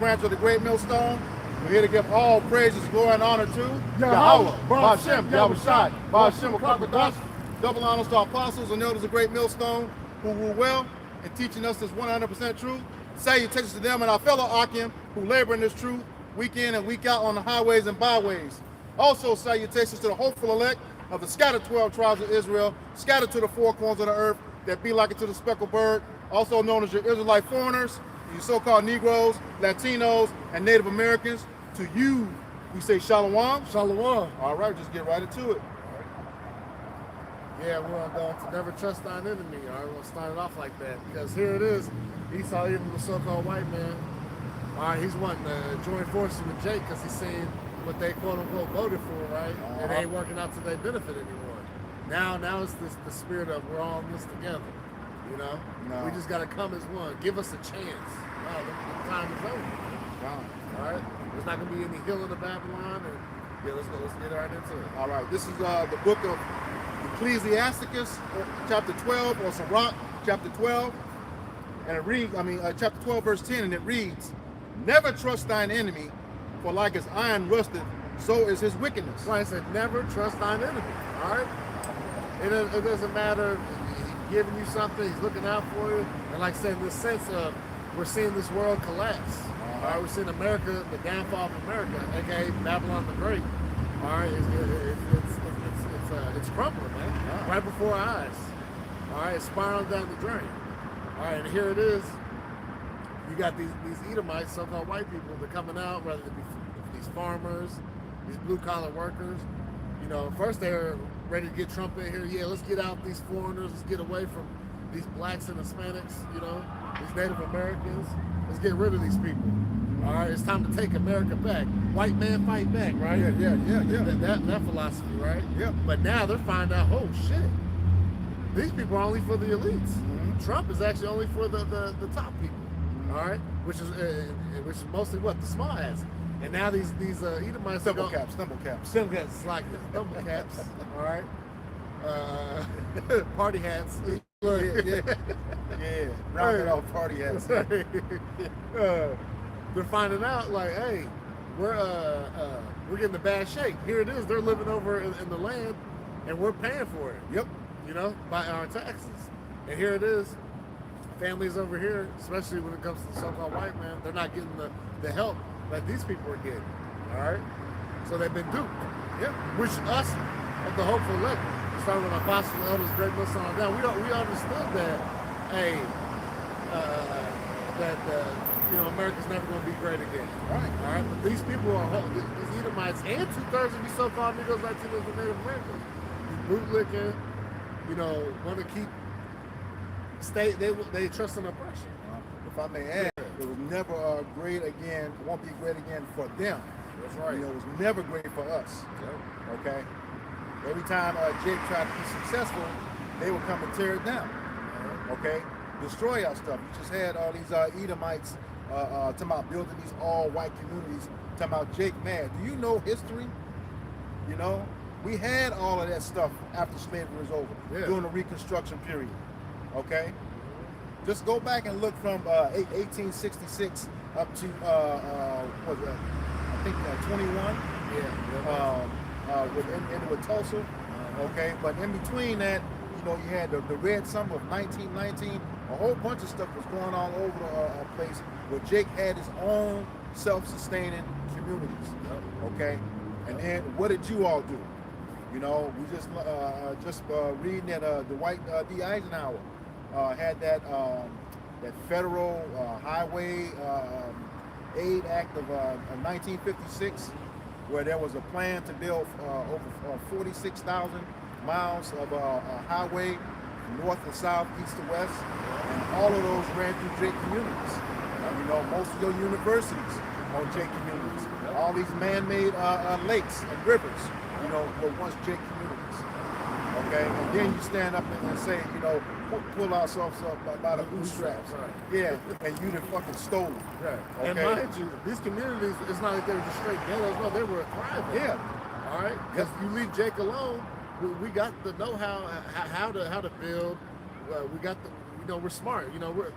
branch of the great millstone. We're here to give all praises, glory, and honor to Yahweh, Ba'Shem, Yahushai, Ba'Shem, Kwakwadas. Double honors to our apostles and elders of great millstone who rule well in teaching us this 100% truth. Salutations to them and our fellow Akim who labor in this truth week in and week out on the highways and byways. Also salutations to the hopeful elect of the scattered 12 tribes of Israel, scattered to the four corners of the earth, that be like it to the speckled bird, also known as your Israelite foreigners, you so-called Negroes, Latinos, and Native Americans. To you, we say Shalom. Shalom. All right, just get right into it. Yeah, we're going to never trust thine enemy. All right, we'll start it off like that because here it is. Esau, even the so-called white man, all right, he's wanting to join forces with Jake because he's saying what they quote-unquote voted for, right? And it ain't working out to their benefit anymore. Now it's the spirit of we're all in this together, you know? No. We just got to come as one. Give us a chance. Wow, the time is over. Wow. All right? There's not going to be any hill in the Babylon. And yeah, let's get right into it. All right, this is the book of Ecclesiasticus, chapter 12, or Sirach, chapter 12. And it reads, chapter 12, verse 10, and it reads, never trust thine enemy, for like as iron rusteth, so is his wickedness. Right, I said, never trust thine enemy, all right? It doesn't matter, he's giving you something, he's looking out for you. And like I said, in the sense of, we're seeing this world collapse. All right, we're seeing America, the downfall of America, aka Babylon the Great. All right, it's crumbling, man, right before our eyes. All right, it's spiraling down the drain. All right, and here it is. You got these Edomites, so-called white people, they're coming out, whether it be these farmers, these blue-collar workers. You know, first they're ready to get Trump in here. Yeah, let's get out these foreigners. Let's get away from these blacks and Hispanics, you know, these Native Americans. Let's get rid of these people. All right, it's time to take America back. White man fight back, right? Yeah. That philosophy, right? Yeah. But now they're finding out, oh, shit. These people are only for the elites. Mm-hmm. Trump is actually only for the top people. All right, which is mostly what the small hats, and now these Edomites thimble caps, like thimble caps. All right, party hats. Yeah. Rounded off party hats. They're finding out like, hey, we're getting in bad shape. Here it is. They're living over in the land, and we're paying for it. Yep. You know, by our taxes, and here it is. Families over here, especially when it comes to the so-called white man, they're not getting the help that these people are getting. All right, so they've been duped. Yeah, which us of the hopeful elect, starting with apostles, elders, great millstone on down. We understood that, hey, America's never going to be great again. All right. But these people are these Edomites and 2/3 of these so-called Negroes, Latinos, and Native Americans, bootlicking, want to keep. They trust in oppression. If I may add, it was never great again, won't be great again for them. That's right. It was never great for us. Yep. Okay? Every time Jake tried to be successful, they would come and tear it down. Okay? Destroy our stuff. You just had all these Edomites talking about building these all-white communities, talking about Jake mad. Do you know history? We had all of that stuff after slavery was over, during the Reconstruction period. Okay, just go back and look from 1866 up to what was that? I think 21. With Tulsa. Okay, but in between that, you had the Red Summer of 1919. A whole bunch of stuff was going on all over the place where Jake had his own self-sustaining communities. Okay, and then what did you all do? We just reading that Dwight D. Eisenhower had that federal highway aid act of 1956, where there was a plan to build over 46,000 miles of highway north and south, east to west, and all of those ran through Jake communities. Most of your universities are Jake communities. All these man-made lakes and rivers, were once Jake communities. Okay, and then you stand up and say, pull ourselves up by the bootstraps. Right. Yeah, and you done fucking stolen. Right. Okay? And mind you, these communities, it's not like they were just straight ghettos. No, they were thriving. Yeah. All right. Because you leave Jake alone, we got the know-how how to build. We we're smart.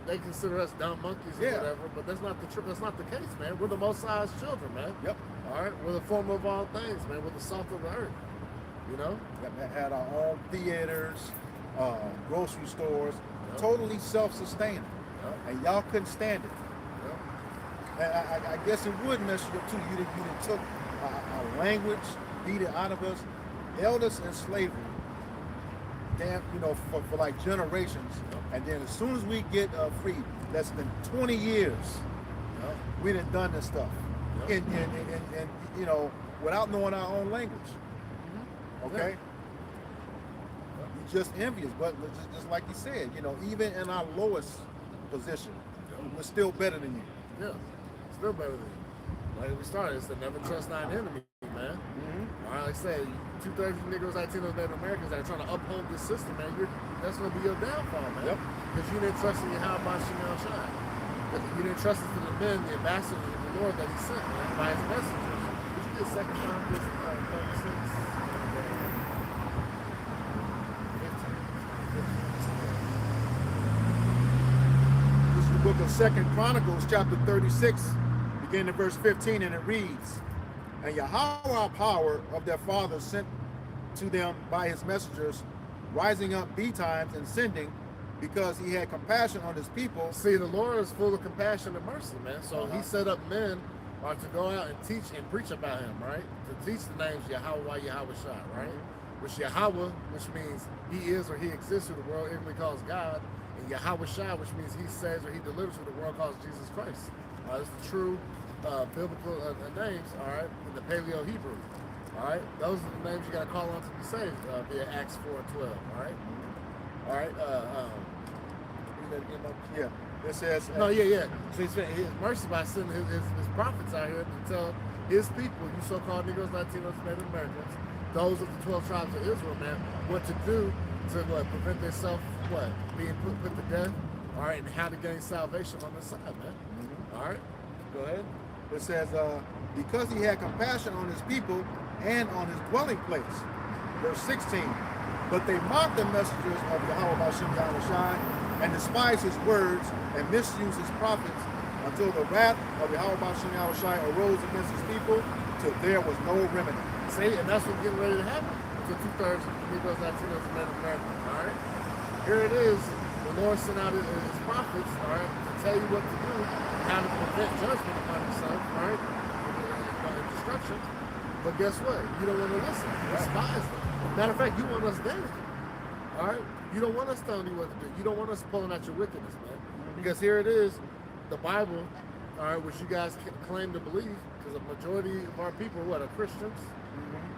They consider us dumb monkeys or Yeah. whatever, but that's not the truth. That's not the case, man. We're the Most High's children, man. Yep. All right, we're the form of all things, man. We're the salt of the earth. Yep. Had our own theaters, grocery stores, Yep. totally self-sustaining, Yep. and y'all couldn't stand it. Yep. And I guess it would mess you up too. You done took our language, beat it out of us, held us in slavery, damn, for like generations. And then as soon as we get free, less than 20 years, Yep. we done this stuff, Yep. and without knowing our own language. Okay. Yeah. You're just envious, but just like you said, even in our lowest position, we're still better than you. Yeah, still better than you. Like we started, it's the never trust thine enemy, man. Mm-hmm. All right, like I said, 2/3 of Negroes, Latinos, Native Americans that are trying to uphold this system, man. That's going to be your downfall, man. Yep. Because you didn't trust in Yahweh Shem Shai. You didn't trust in the men, the ambassadors of the Lord that He sent, man, by His messengers. Did you get Second Chronicles 36? This is the book of 2 Chronicles, chapter 36, beginning at verse 15, and it reads, "And Yahweh power of their fathers sent to them by his messengers, rising up betimes and sending, because he had compassion on his people." See, the Lord is full of compassion and mercy, man. So Uh-huh. He set up men to go out and teach and preach about Him, right? To teach the names Yahweh, Yahweh Shai, right? Which Yahweh, which means He is or He exists, who the world ignorantly calls God, and Yahweh Shai, which means He saves or He delivers, who the world calls Jesus Christ. It's the true biblical names, all right, in the Paleo Hebrew. All right, those are the names you got to call on to be saved via Acts 4:12. All right, all right. Read that again, Mike. Yeah. It says, No, yeah. So He's His mercy by sending his prophets out here to tell His people, you so-called Negroes, Latinos, Native Americans, those of the 12 tribes of Israel, man, what to do to prevent themselves being put to death. All right, and how to gain salvation on this side, man. Mm-hmm. All right, go ahead. It says, because he had compassion on his people and on his dwelling place. Verse 16, but they mocked the messengers of Yahweh Shem Shai and despised his words and misused his prophets until the wrath of Yahweh Shem Shai arose against his people till there was no remedy. See, and that's what's getting ready to happen to 2/3 of Negroes, Latinos, and Native Americans. All right, here it is. The Lord sent out his prophets, all right, to tell you what to do, how to prevent judgment upon yourself, all right, and destruction. But guess what? You don't want to listen. You despise them. Matter of fact, you want us dead. All right? You don't want us telling you what to do. You don't want us pulling out your wickedness, man. Because here it is, the Bible, all right, which you guys claim to believe, because the majority of our people, are Christians,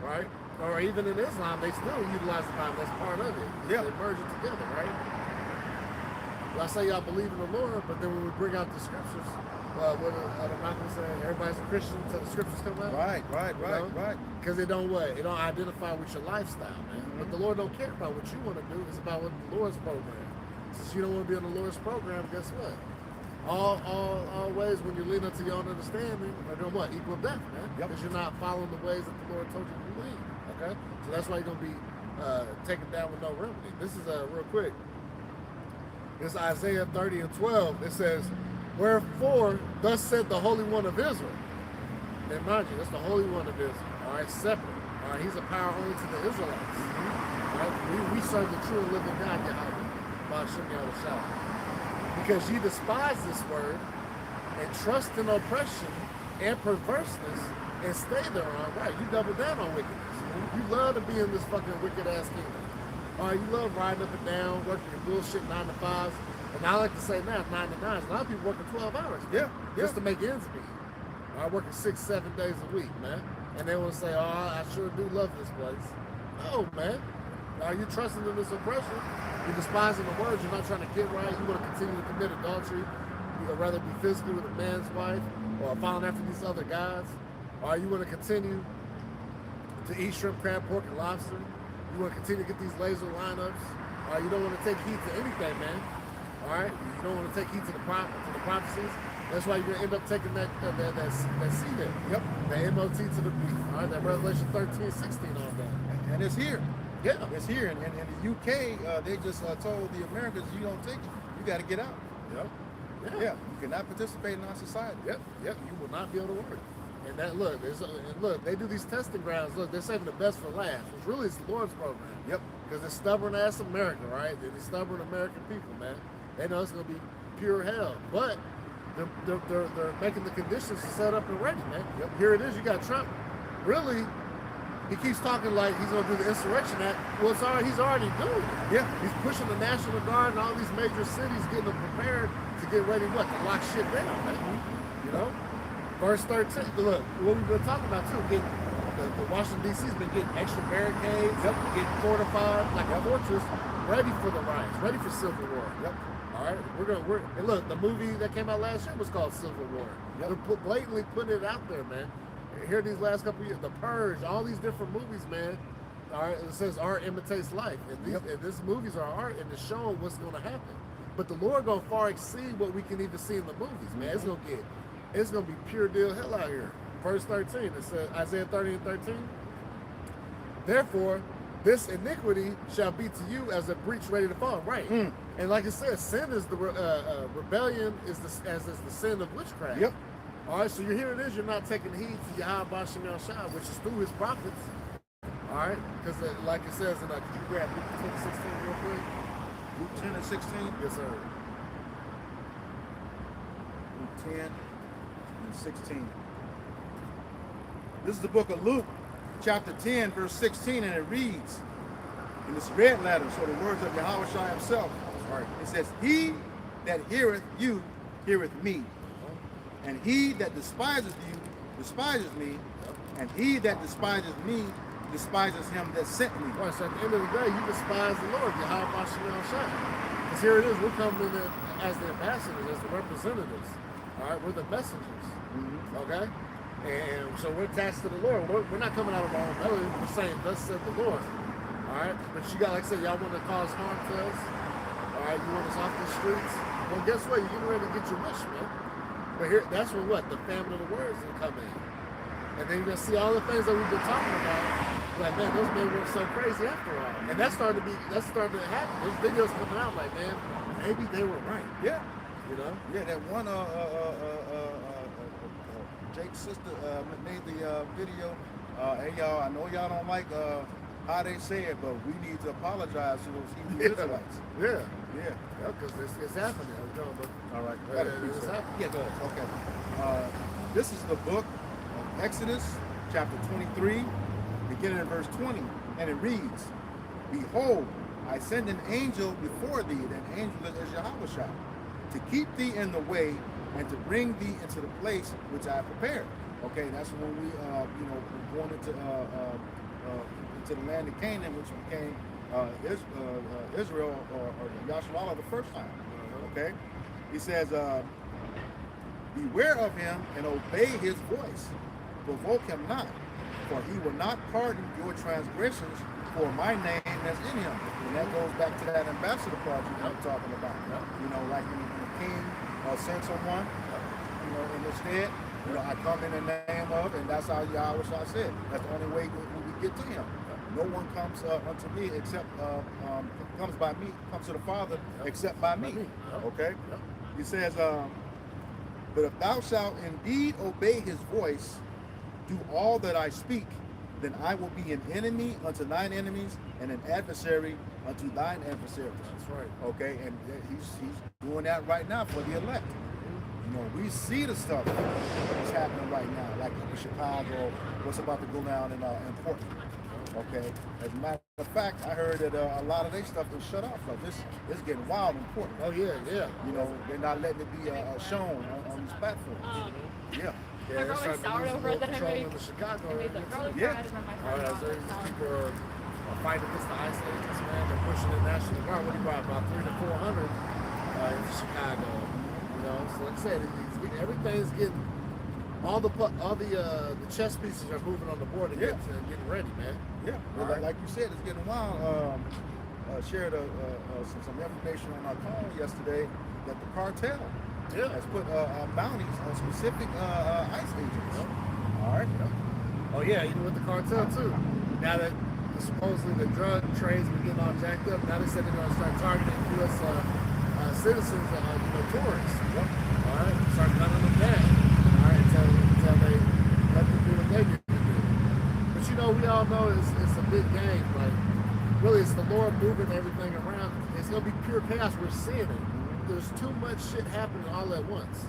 right? Or even in Islam, they still utilize the Bible. That's part of it. Yeah. They merge it together, right? Well, I say y'all believe in the Lord, but then when we bring out the scriptures, what Malcolm say, everybody's a Christian until the scriptures come out. Right. Because it don't identify with your lifestyle, man. But the Lord don't care about what you want to do. It's about what the Lord's program. Since you don't want to be on the Lord's program, guess what? All ways when you lean unto your own understanding are doing what? Equal death, man. Yep. Because you're not following the ways that the Lord told you to believe. Okay? So that's why you're going to be taken down with no remedy. This is real quick. It's Isaiah 30:12. It says, wherefore, thus said the Holy One of Israel. And mind you, that's the Holy One of Israel. All right, separate. All right, he's a power only to the Israelites. All right, we serve the true and living God, Yahweh, by Shem Shai. Because ye despise this word and trust in oppression and perverseness and stay thereon. Right, you double down on wickedness. You love to be in this fucking wicked ass kingdom. All right, you love riding up and down, working your bullshit 9 to 5s. And I like to say now, 9 to 9s. A lot of people working 12 hours. Man, just to make ends meet. All right, working 6-7 days a week, man. And they want to say, oh, I sure do love this place. No, man. Are you trusting in this oppression? You're despising the words. You're not trying to get right. You want to continue to commit adultery. You'd rather be physically with a man's wife or following after these other guys. Or you want to continue to eat shrimp, crab, pork, and lobster. You want to continue to get these laser lineups. Or you don't want to take heed to anything, man. All right? You don't want to take heed to the prophecies. That's why you're going to end up taking that seed in. Yep. The MOT to the beat. All right? That Revelation 13, 16 on that. And it's here. Yeah. It's here. And in the UK, they just told the Americans, you don't take it. You got to get out. Yep. Yeah, you cannot participate in our society. Yep. You will not be able to work. And that look, they do these testing grounds. Look, they're saving the best for last, which really is the Lord's program. Yep. Because it's stubborn ass America, right? They're the stubborn American people, man. They know it's gonna be pure hell, but they're making the conditions set up and ready, man. Yep. Here it is. You got Trump. Really, he keeps talking like he's gonna do the Insurrection Act. Well, he's already doing it. Yeah. He's pushing the National Guard in all these major cities, getting them prepared to get ready, to lock shit down, man. You know? Verse 13, look, what we've been talking about too, getting the Washington D.C.'s been getting extra barricades, getting fortified like a fortress, ready for the riots, ready for civil war. Yep. All right, and look, the movie that came out last year was called Civil War. Yep. They're blatantly putting it out there, man. Here these last couple of years, The Purge, all these different movies, man. All right, it says art imitates life, and these movies are art, and it's showing what's going to happen. But the Lord gonna far exceed what we can even see in the movies, man. It's gonna be pure deal hell out here. Verse 13, it says, Isaiah 30 and 13. Therefore, this iniquity shall be to you as a breach ready to fall. Right. And like it says, sin is the rebellion is as is the sin of witchcraft. Yep. All right, so here it is. You're not taking heed to Yahweh Shem Shah, which is through his prophets. All right, because like it says in, could you grab Luke 10:16 real quick? Luke 10 and 16. Yes, sir. Luke 10 and 16. This is the book of Luke, chapter 10, verse 16, and it reads, in this red letter, so the words of Yahweh Shai himself. Right. It says, he that heareth you heareth me, and he that despises you despises me, and he that despises me despises him that sent me. Right, so at the end of the day, you despise the Lord, Yahweh Shem Shai. Because here it is, we're coming in as the ambassadors, as the representatives. All right, we're the messengers. Okay? And so we're attached to the Lord. We're not coming out of our own belly. We're saying, thus said the Lord. All right? But you got, like I said, y'all want to cause harm to us. All right? You want us off the streets. Well, guess what? You're getting ready to get your wish, man. But here, that's when what? The famine of the words will come in. And then you're going to see all the things that we've been talking about. Like, man, those men weren't so crazy after all. And that's starting to happen. Those videos coming out like, man, maybe they were right. Yeah. You know? Yeah, that one Jake's sister made the video. Hey y'all, I know y'all don't like how they say it, but we need to apologize to those Hebrew Israelites. Yeah. Yeah. Because it's happening. All right. It's happening. Yeah, go ahead. Okay. This is the book of Exodus, chapter 23, beginning in verse 20, and it reads, behold, I send an angel before thee, and an angel is Yahweh, to keep thee in the way and to bring thee into the place which I prepared. Okay, that's when we, we're going into the land of Canaan, which became Israel or Yahshua the first time. Okay, he says, beware of him and obey his voice. Provoke him not, for he will not pardon your transgressions, for my name is in him. And that goes back to that ambassador project I'm talking about. You know, like when the king sent someone, in his stead, I come in the name of, and that's how Yahweh said. That's the only way we get to him. No one comes unto me except comes to the Father except by me. Okay? He says, but if thou shalt indeed obey his voice, do all that I speak, then I will be an enemy unto thine enemies and an adversary unto thine adversaries. That's right. Okay, and he's doing that right now for the elect. We see the stuff that's happening right now, like in Chicago, what's about to go down in Portland. Okay, as a matter of fact, I heard that a lot of their stuff was shut off. Like this is getting wild in Portland. Oh yeah. They're not letting it be shown on these platforms. Yeah. Yeah, they're really starting to sour over use that control I in the Chicago area. Yeah. People are fighting against the ICE agents, man. They're pushing the National Guard. What do you buy? About 300 to 400 in Chicago. So like I said, everything's getting the chess pieces are moving on the board and getting ready, man. Yeah. Well, like you said, it's getting wild. Shared some information on our call yesterday that the cartel has put bounties on specific ICE agents. All right. Oh yeah, even with the cartel too. Now that supposedly the drug trades were getting all jacked up, now they said they're going to start targeting U.S. citizens tourists. Yep. All right, start cutting them down. All right, until they let them do what they need to do. But we all know it's a big game. Like, really, it's the Lord moving everything around. It's gonna be pure chaos. We're seeing it. There's too much shit happening all at once.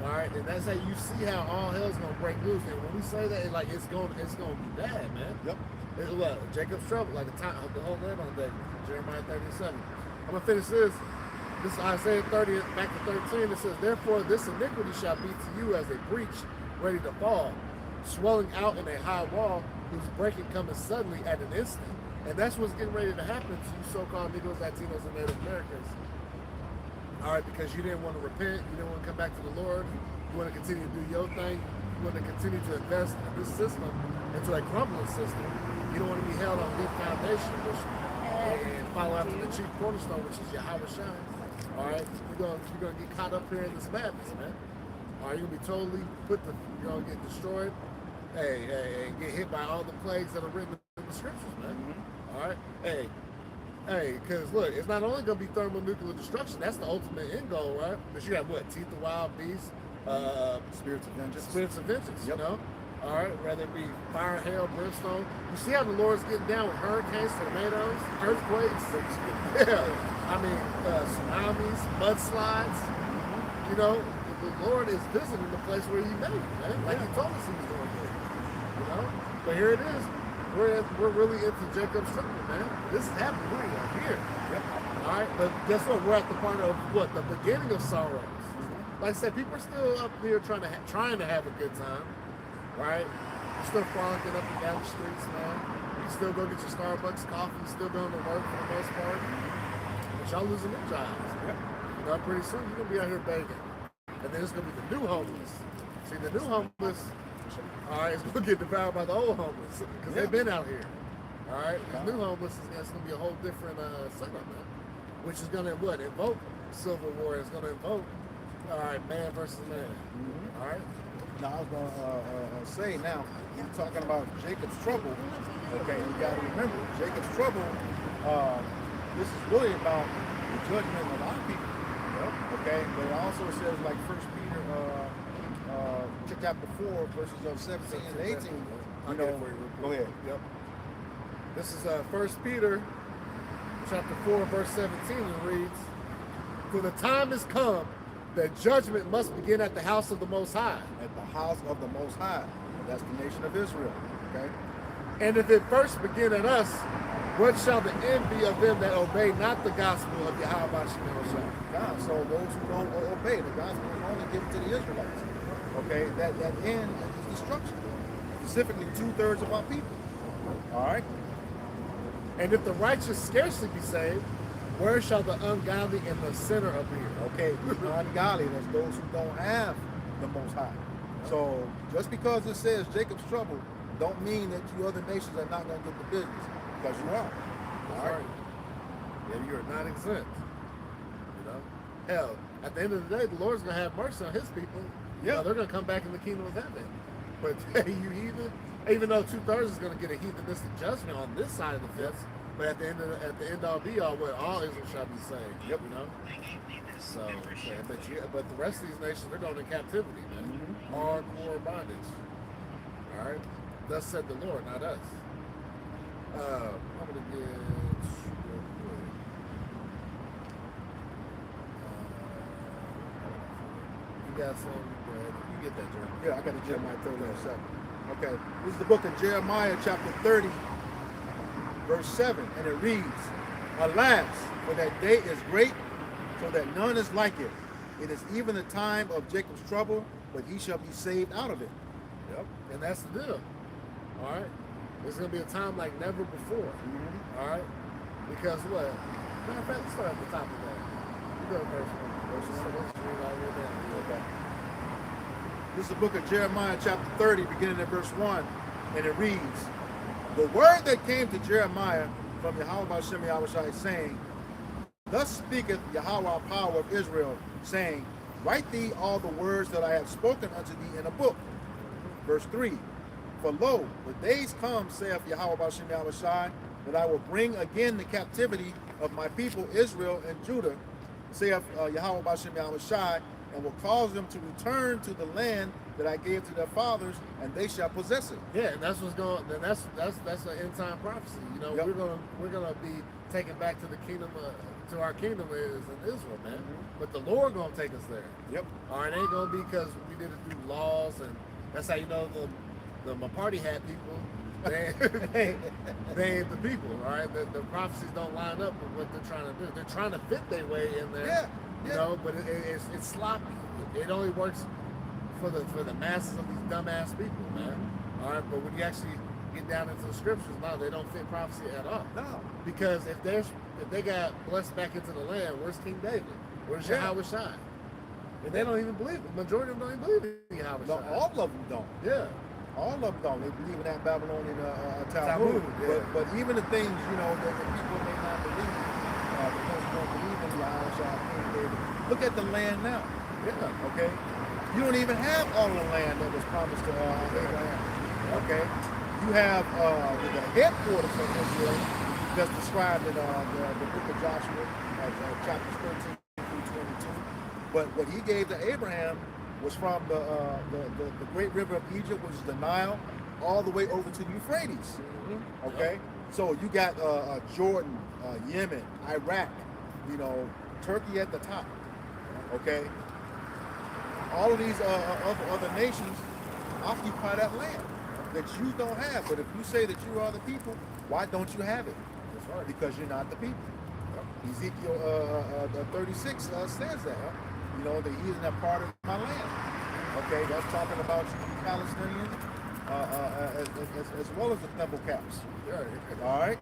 All right, and that's how you see how all hell's gonna break loose. And when we say that, it's gonna be bad, man. Yep. It's what? Jacob's trouble, like the whole land on that. Jeremiah 37. I'm gonna finish this. This is Isaiah 30, back to 13. It says, "Therefore this iniquity shall be to you as a breach ready to fall, swelling out in a high wall, whose breaking cometh suddenly at an instant." And that's what's getting ready to happen to you so-called Negroes, Latinos, and Native Americans. All right, because you didn't want to repent, you didn't want to come back to the Lord, you want to continue to do your thing, you want to continue to invest in this system into a crumbling system. You don't want to be held on a good foundation, and follow after the chief cornerstone, which is Yahweh Shai. All right, you're gonna get caught up here in this madness, man. All right, you're gonna be totally you're gonna get destroyed. Hey, get hit by all the plagues that are written in the scriptures, man. Mm-hmm. All right, hey, because look, it's not only gonna be thermonuclear destruction. That's the ultimate end goal, right? But you got what? Teeth of wild beasts, spirits of vengeance. Spirits of vengeance. Yep. All right, whether it be fire, hail, brimstone. You see how the Lord's getting down with hurricanes, tornadoes, earthquakes? Yeah. I mean, tsunamis, mudslides. The Lord is visiting the place where He made it, man. Like He told us He was going to. But here it is. We're really into Jacob's trouble, man. This is happening. We are here. Yep. All right, but guess what? We're at the part of what? The beginning of sorrows. Like I said, people are still up here trying to have a good time. Right? You're still frolicking up and down the streets, man. You still go get your Starbucks coffee, still going to work for the most part. But y'all losing your jobs. Yep. Pretty soon you're gonna be out here begging. And then it's gonna be the new homeless. See, the new homeless, all right, is gonna get devoured by the old homeless. Because they've been out here. All right? The new homeless is gonna be a whole different setup, man. Which is gonna invoke civil war. It's gonna invoke, all right, man versus man. Mm-hmm. All right? Now, I was going to say now, you're talking about Jacob's trouble. Okay, you got to remember, Jacob's trouble, this is really about the judgment of our people. Yep. Okay, but it also says, like 1 Peter chapter 4, verses 17 and 18. Go ahead. Yep. This is 1 Peter chapter 4, verse 17, and reads, "For the time has come that judgment must begin at the house of the Most High." At the house of the Most High. That's the nation of Israel. Okay. "And if it first begin at us, what shall the end be of them that obey not the gospel of Yahweh Shai?" God, so those who don't obey, the gospel is only given to the Israelites. Okay, that end is destruction. Specifically 2/3 of our people. All right. "And if the righteous scarcely be saved, where shall the ungodly and the sinner appear?" Okay, the ungodly, that's those who don't have the Most High. So just because it says Jacob's trouble, don't mean that you other nations are not going to get the business, because you are. All right. Yeah, you are not exempt. Hell, at the end of the day, the Lord's going to have mercy on His people. Yeah, they're going to come back in the kingdom of heaven. But hey, you heathen, even though 2/3 is going to get a heathenistic judgment on this side of the fence, but at the end all be all, what all Israel shall be saved. Yep. So, but the rest of these nations, they're going in captivity, man. Mm-hmm. Hardcore bondage. All right. Thus said the Lord, not us. I'm gonna get. You got some? You get that, Jeremiah? Yeah, I got the Jeremiah 30:7. Okay, this is the book of Jeremiah, chapter 30, verse 7, and it reads, "Alas, for that day is great, so that none is like it. It is even the time of Jacob's trouble, but he shall be saved out of it." Yep, and that's the deal. All right, there's gonna be a time like never before. Mm-hmm. All right, because what? Matter of fact, let's start at the top of that. You go verse 1. Let's read all the way down. Okay. This is the book of Jeremiah, chapter 30, beginning at verse 1, and it reads, "The word that came to Jeremiah from Yahweh Shem Yahushai, saying, Thus speaketh Yahweh power of Israel, saying, Write thee all the words that I have spoken unto thee in a book." Verse 3, "For lo, the days come, saith Yahweh Shem Yahushai, that I will bring again the captivity of my people Israel and Judah, saith Yahweh Bashem Yahweh Shai, and will cause them to return to the land that I gave to their fathers, and they shall possess it. Yeah, and that's what's going. Then that's an end time prophecy. You know, Yep. we're gonna be taken back to the kingdom, to our kingdom is in Israel, man. Mm-hmm. But the Lord gonna take us there. Yep. All right, it ain't gonna be because we did it through laws, and that's how you know the party hat people. They ain't the people. All right, the prophecies don't line up with what they're trying to do. They're trying to fit their way in there. Yeah. You know, but it's sloppy. It only works for the masses of these dumbass people, man. All right, but when you actually get down into the scriptures, no, they don't fit prophecy at all. No. Because if they got blessed back into the land, where's King David? Where's Yahweh Shai? And they don't even believe it. The majority of them don't even believe in Yahweh No, Shai. all of them don't. Yeah. All of them don't. They believe in that Babylonian Talmud. yeah. But even the things, you know, that the people may not believe, because they don't believe in Yahweh Shai, King David. Look at the land now. Yeah. Okay? You don't even have all the land that was promised to Abraham. Okay? You have the headquarters of Israel that's described in the book of Joshua, chapters 13 through 22. But what he gave to Abraham was from the great river of Egypt, which is the Nile, all the way over to the Euphrates. Mm-hmm. Okay? So you got Jordan, Yemen, Iraq, you know, Turkey at the top. Okay? All of these other nations occupy that land that you don't have. But if you say that you are the people, why don't you have it? That's right. Because you're not the people. Ezekiel 36 says that. You know, the heathen are part of my land. Okay, that's talking about you Palestinians as well as the thimble caps. Yeah. All right?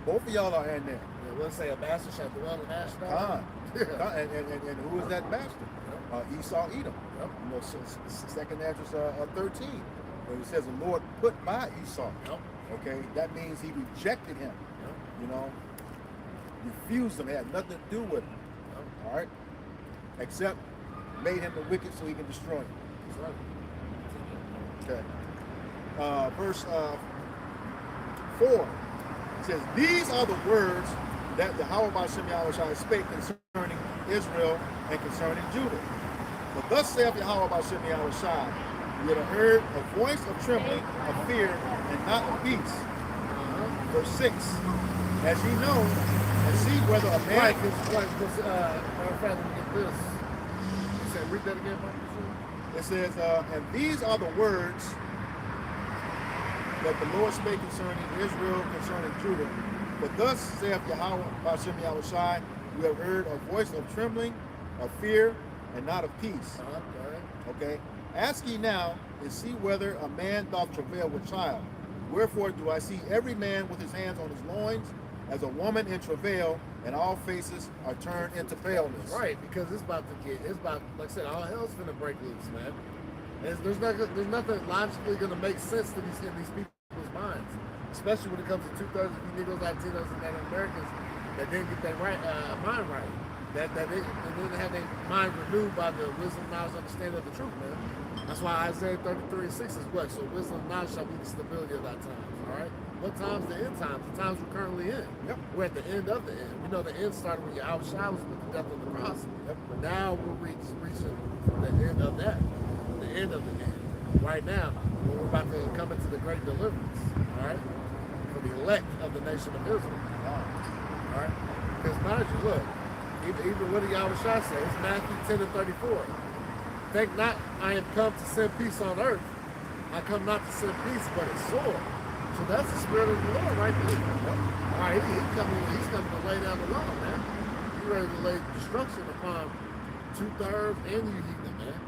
Both of y'all are in there. Yeah, we'll say a bastard shall dwell in Ashdod. And who is that bastard? Esau, Edom. Yep. You know, second Ezra 13, where it says the Lord put by Esau. Yep. Okay, that means he rejected him. Yep. You know, refused him. It had nothing to do with him. Yep. All right, except made him the wicked so he can destroy him. That's right. Okay. Verse 4 says, "These are the words that Yahweh Bashem Yahweh Shai spake concerning Israel and concerning Judah. But thus saith Yahweh Bashem Yahweh Shai, you have heard a voice of trembling, of fear, and not of peace." Verse 6, "As ye know, and see whether a man..." Right, because matter of fact, get this. You said, read that again, Mark. It says, "And these are the words that the Lord spake concerning Israel, concerning Judah. But thus saith Yahweh Bashem Yahweh Shai, you have heard a voice of trembling, of fear, and not of peace." Okay. "Ask ye now, and see whether a man doth travail with child. Wherefore do I see every man with his hands on his loins, as a woman in travail, and all faces are turned into paleness." Right, because it's about like I said, all hell's gonna break loose, man. There's nothing logically gonna make sense to these people's minds, especially when it comes to 2/3 of you Negroes, Latinos, and Native Americans that didn't get their mind right. That they didn't have their mind renewed by the wisdom, knowledge, understanding of the truth, man. That's why Isaiah 33:6 is what? So wisdom and knowledge shall be the stability of thy times. All right. What times? The end times. The times we're currently in. Yep. We're at the end of the end. We know the end started when Yahweh Shai was with the death of the cross. Yep. But now we're reaching the end of that. The end of the end. Right now, when we're about to come into the great deliverance. All right. For the elect of the nation of Israel. All right. Because mind you, look. Even what did Yahweh Shai say? It's Matthew 10:34. "Think not I am come to send peace on earth. I come not to send peace, but a sword." So that's the spirit of the Lord right there. All right, he's coming to lay down the law, man. He's ready to lay destruction upon 2/3 and you heathen, man.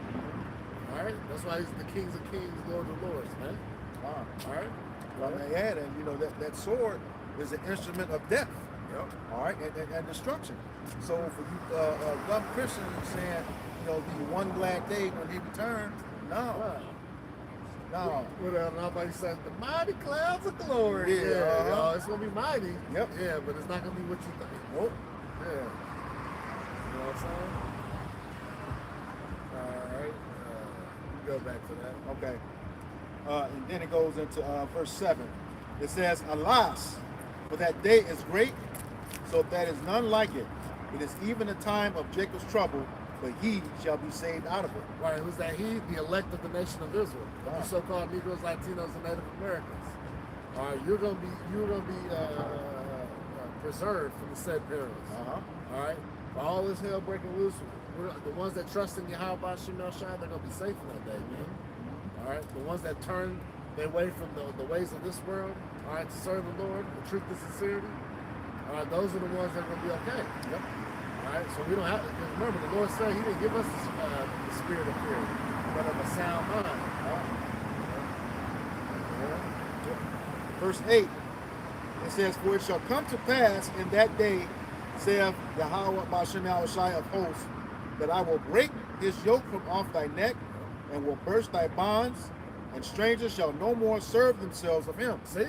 All right, that's why he's the kings of kings, lords of lords, man. All right. Well, and you know that sword is an instrument of death. Yep. All right, and destruction. So for you dumb Christians saying, you know, the one glad day when he returned, no. Nobody says the mighty clouds of glory. Yeah, it's gonna be mighty. Yep. Yeah, but it's not gonna be what you think. Nope. Yeah. You know what I'm saying? All right. Go back to that. Okay. And then it goes into verse 7. It says, "Alas, for that day is great, so that is none like it. It is even a time of Jacob's trouble, but he shall be saved out of it. Right, who's that he? The elect of the nation of Israel. Wow. The so-called Negroes, Latinos, and Native Americans. All right, you're gonna be preserved from the said perils. All right, for all this hell breaking loose, the ones that trust in Yahweh Shemel Shai, they're gonna be safe in that day, man. All right, the ones that turn their way from the ways of this world, all right, to serve the Lord, the truth and sincerity, all right, those are the ones that are gonna be okay. Yep. All right, so we don't have to remember. The Lord said He didn't give us the spirit of fear, but of a sound mind. Verse 8, it says, "For it shall come to pass in that day, saith Yahweh Bashem Yahushai of hosts, that I will break his yoke from off thy neck, and will burst thy bonds, and strangers shall no more serve themselves of him." See?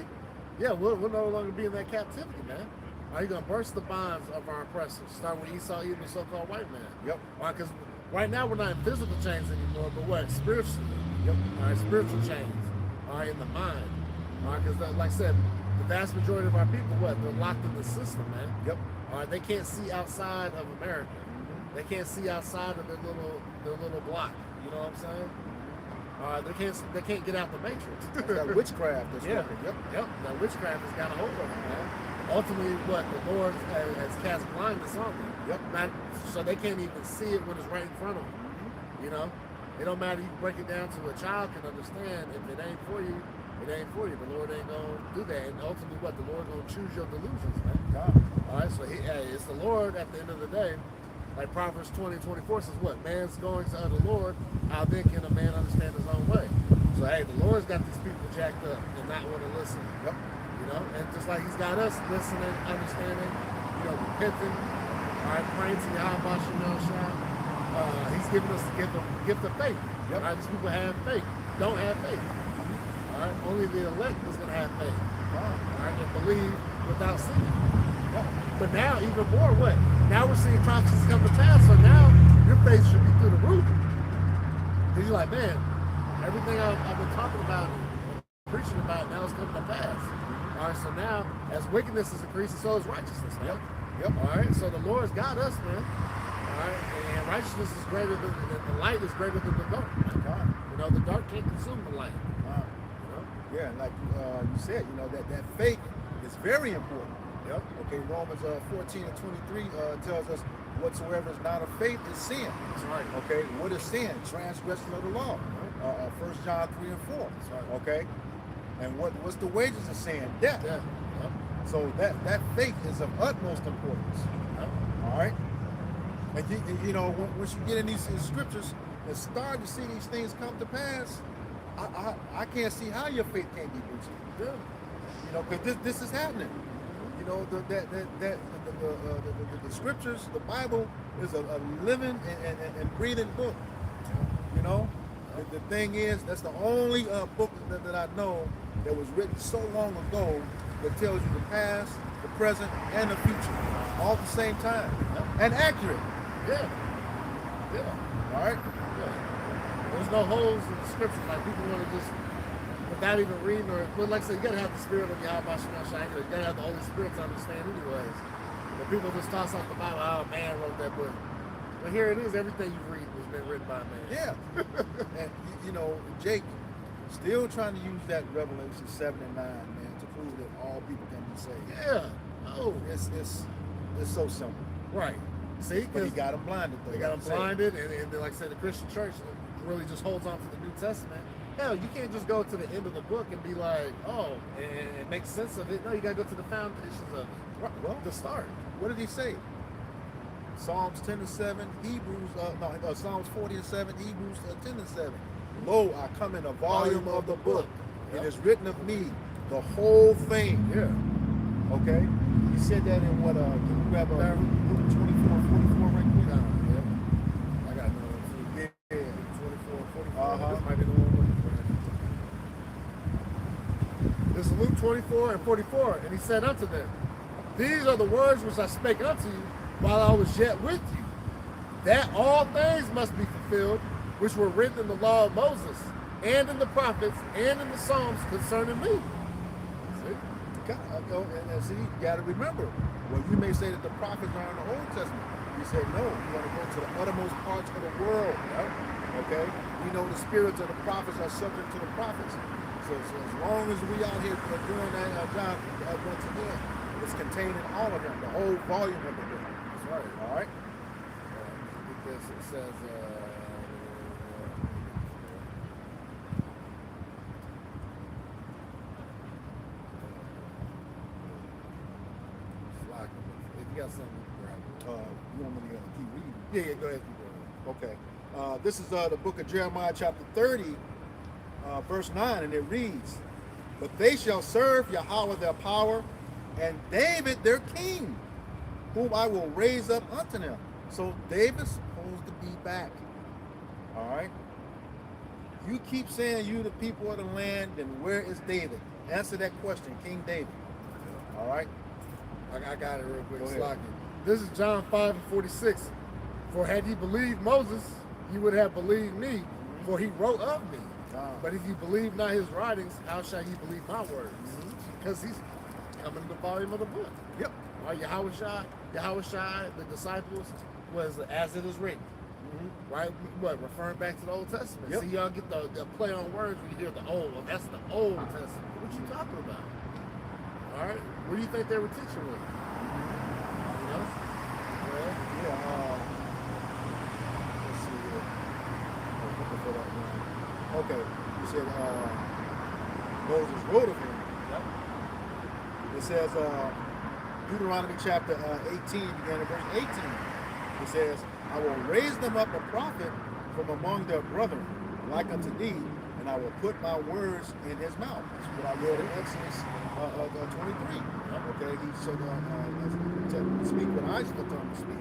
Yeah, we'll no longer be in that captivity, man. Are you going to burst the bonds of our oppressors? Start with Esau, even the so-called white man. Yep. All right, because right now we're not in physical chains anymore, but what? Spiritually. Yep. All right, spiritual chains. All right, in the mind. All right, because like I said, the vast majority of our people, what? They're locked in the system, man. Yep. All right, they can't see outside of America. They can't see outside of their little block. You know what I'm saying? They can't get out the matrix. That's that witchcraft that's working. Yep. That witchcraft has got a hold of them, man. Ultimately, what the Lord has cast blindness on them. Yep. So they can't even see it when it's right in front of them. You know, it don't matter. You break it down to a child can understand. If it ain't for you, it ain't for you. The Lord ain't gonna do that. And ultimately, what the Lord gonna choose your delusions, man. God. All right. So it's the Lord at the end of the day. Like Proverbs 20:24 says, what? Man's going to the Lord, how then can a man understand his own way? So, hey, the Lord's got these people jacked up and not want to listen. Yep. You know, and just like He's got us listening, understanding, you know, repenting, all right, praying to Yahweh Shemel Shai. He's given us the gift of faith. Yep. All right, these people have faith, don't have faith. All right, only the elect is going to have faith. All right, and believe without seeing. Yep. But now, even more, what? Now we're seeing prophecies come to pass, so now your faith should be through the roof. Because you're like, man, everything I've been talking about and preaching about now is coming to pass. All right, so now, as wickedness is increasing, so is righteousness, man. Yep. All right, so the Lord's got us, man. All right, and righteousness is greater than the light is greater than the dark. God. You know, the dark can't consume the light. God. You know? Yeah, and like you said, you know, that faith is very important. Yep. Okay, Romans 14 and 23 tells us whatsoever is not of faith is sin. That's right. Okay, what is sin? Transgression of the law. 1 John 3 and 4. That's right. Okay, and what's the wages of sin? Death. Yeah. Yep. So that faith is of utmost importance. Yep. All right, and you know once you get in these scriptures and start to see these things come to pass, I can't see how your faith can't be boosted. Yeah. You know, because this is happening. You know, the scriptures, the Bible is a living and breathing book. You know, the thing is, that's the only book that I know that was written so long ago that tells you the past, the present, and the future all at the same time and accurate. Yeah. Yeah. All right. Yeah. There's no holes in the scriptures. Like people want to just, without even reading, or well, like I said, you gotta have the spirit of Yahweh Shemel Shai. You gotta have the Holy Spirit to understand, anyways. But people just toss off the Bible. Oh, man wrote that book. But here it is. Everything you read has been written by man. Yeah. And you know, Jake still trying to use that Revelation 7 and 9, man, to prove that all people can be saved. Yeah. Oh, It's so simple. right. See, But he got them blinded, though. they got them blinded, and like I said, the Christian church really just holds on to the New Testament. Hell, you can't just go to the end of the book and be like, oh, and make sense of it. No, you got to go to the foundations of it. Well, The start. what did he say? Psalms 10 and 7, Psalms 40 and 7, Hebrews 10 and 7. Lo, I come in a volume of the book. Yep. It is written of me, the whole thing. Yeah. Okay? He said that in what, can you grab Luke 24 and 44 right quick? Yeah. I got no Yeah. 24, 44. Uh-huh. This might be the one I'm looking for. This is Luke 24 and 44. And he said unto them, these are the words which I spake unto you while I was yet with you, that all things must be fulfilled, which were written in the law of Moses, and in the prophets, and in the Psalms concerning me. See? And see, you got to remember, well, you may say that the prophets are in the Old Testament. He said, no, you want to go to the uttermost parts of the world. Right? Okay? We know the spirits of the prophets are subject to the prophets. So as long as we out here doing that, John, once again, it's contained in all of them, the whole volume of the book. That's right. All right? Because it says, if you got something, You want me to keep reading? yeah, go ahead. Okay. This is the book of Jeremiah chapter 30, verse 9, and it reads, but they shall serve Yahweh their power, and David their king, whom I will raise up unto them. So David's supposed to be back. All right? You keep saying you the people of the land, then where is David? Answer that question, King David. All right? I got it real quick. Go ahead. Slocky. This is John 5:46. For had he believed Moses, you would have believed me, for he wrote of me. But if you believe not his writings, how shall you believe my words? Because he's coming in the volume of the book. Yep. Right? Yahushua, the disciples, was as it is written. Right? What? Referring back to the Old Testament. Yep. See, y'all get the play on words when you hear the old. Well, that's the Old Testament. What you talking about? All right? What do you think they were teaching with? You know? Well, Yeah. Let's see here. Looking for that one. Okay. You said Moses wrote of him. yep. It says Deuteronomy chapter 18, beginning at verse 18. It says, I will raise them up a prophet from among their brethren, like unto thee, and I will put my words in his mouth. That's what I read in Exodus 23. Okay, he said, speak what I shall tell him to speak.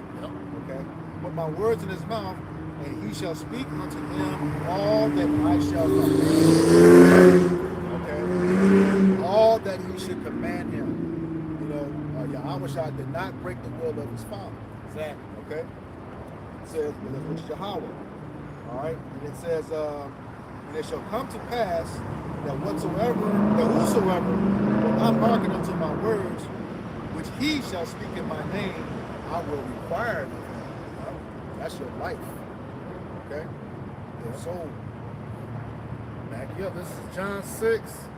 Okay, put my words in his mouth, and he shall speak unto him all that I shall command. Okay, all that he should command him. You know, Yahweh did not break the will of his father. Exactly. Okay, it says, which is Yahweh. All right, and it says, and it shall come to pass that whosoever will not hearken unto my words, which he shall speak in my name, I will require of him. That's your life. Okay? Your soul. Back up. This is John 6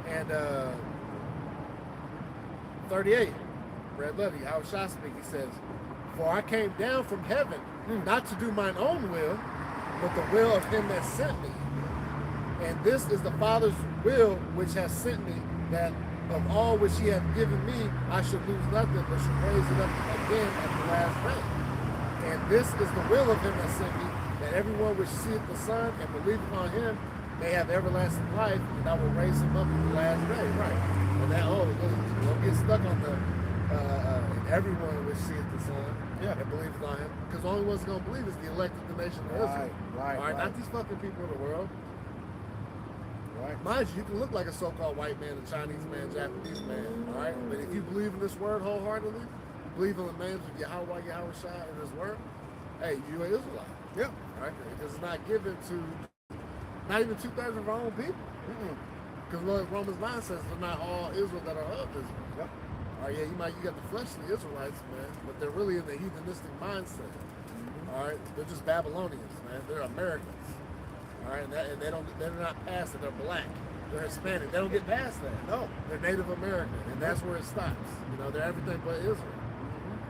and 38. Red Levy, how shall I speak? He says, for I came down from heaven, not to do mine own will, but the will of him that sent me. And this is the Father's will which has sent me, that of all which he hath given me, I should lose nothing, but should raise it up again at the last day. And this is the will of him that sent me, that everyone which seeth the Son and believeth on him may have everlasting life, and I will raise him up at the last day. Right. And that, don't get stuck on the everyone which seeth the Son and believeth on him. Because the only one's going to believe is the elect of the nation of Israel. Right. Not these fucking people in the world. Right. Mind you, you can look like a so-called white man, a Chinese man, Japanese man, all right? But if you believe in this word wholeheartedly, you believe in the names of Yahweh, Yahushua, and his word, hey, you're an Israelite. Yeah. Right? Because it's not given to, not even 2/3 of our own people. Because Romans 9 says they're not all Israel that are of Israel. Yep. All right, you got the fleshly Israelites, man, but they're really in the heathenistic mindset. All right? They're just Babylonians, man. They're Americans. All right, and they're not past it. They're black. They're Hispanic. They don't get past that. No, they're Native American, and that's where it stops. You know, they're everything but Israel.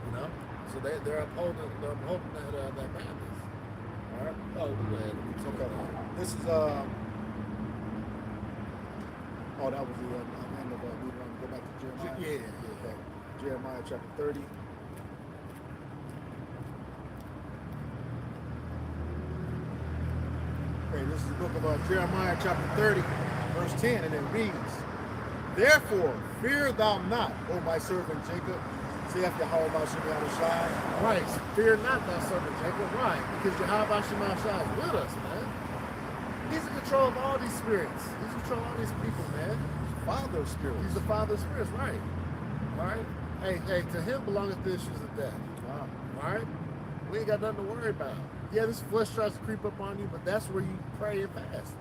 You know, so they're upholding that madness. All right. Oh, go ahead. Okay. This is that was the end of Deuteronomy. Go back to Jeremiah. Yeah. Okay. Jeremiah chapter 30. Okay, this is the book of Jeremiah chapter 30, verse 10, and it reads, therefore, fear thou not, O my servant Jacob, saith Yahweh Shai. Right, fear not thy servant Jacob. Why? Because Yahweh Shai is with us, man. He's in control of all these spirits. He's in control of all these people, man. Father of spirits. He's the Father of spirits, right. All right? Hey, to him belongeth the issues of death. Wow. All right? We ain't got nothing to worry about. Yeah, this flesh tries to creep up on you, but that's where you pray and fast.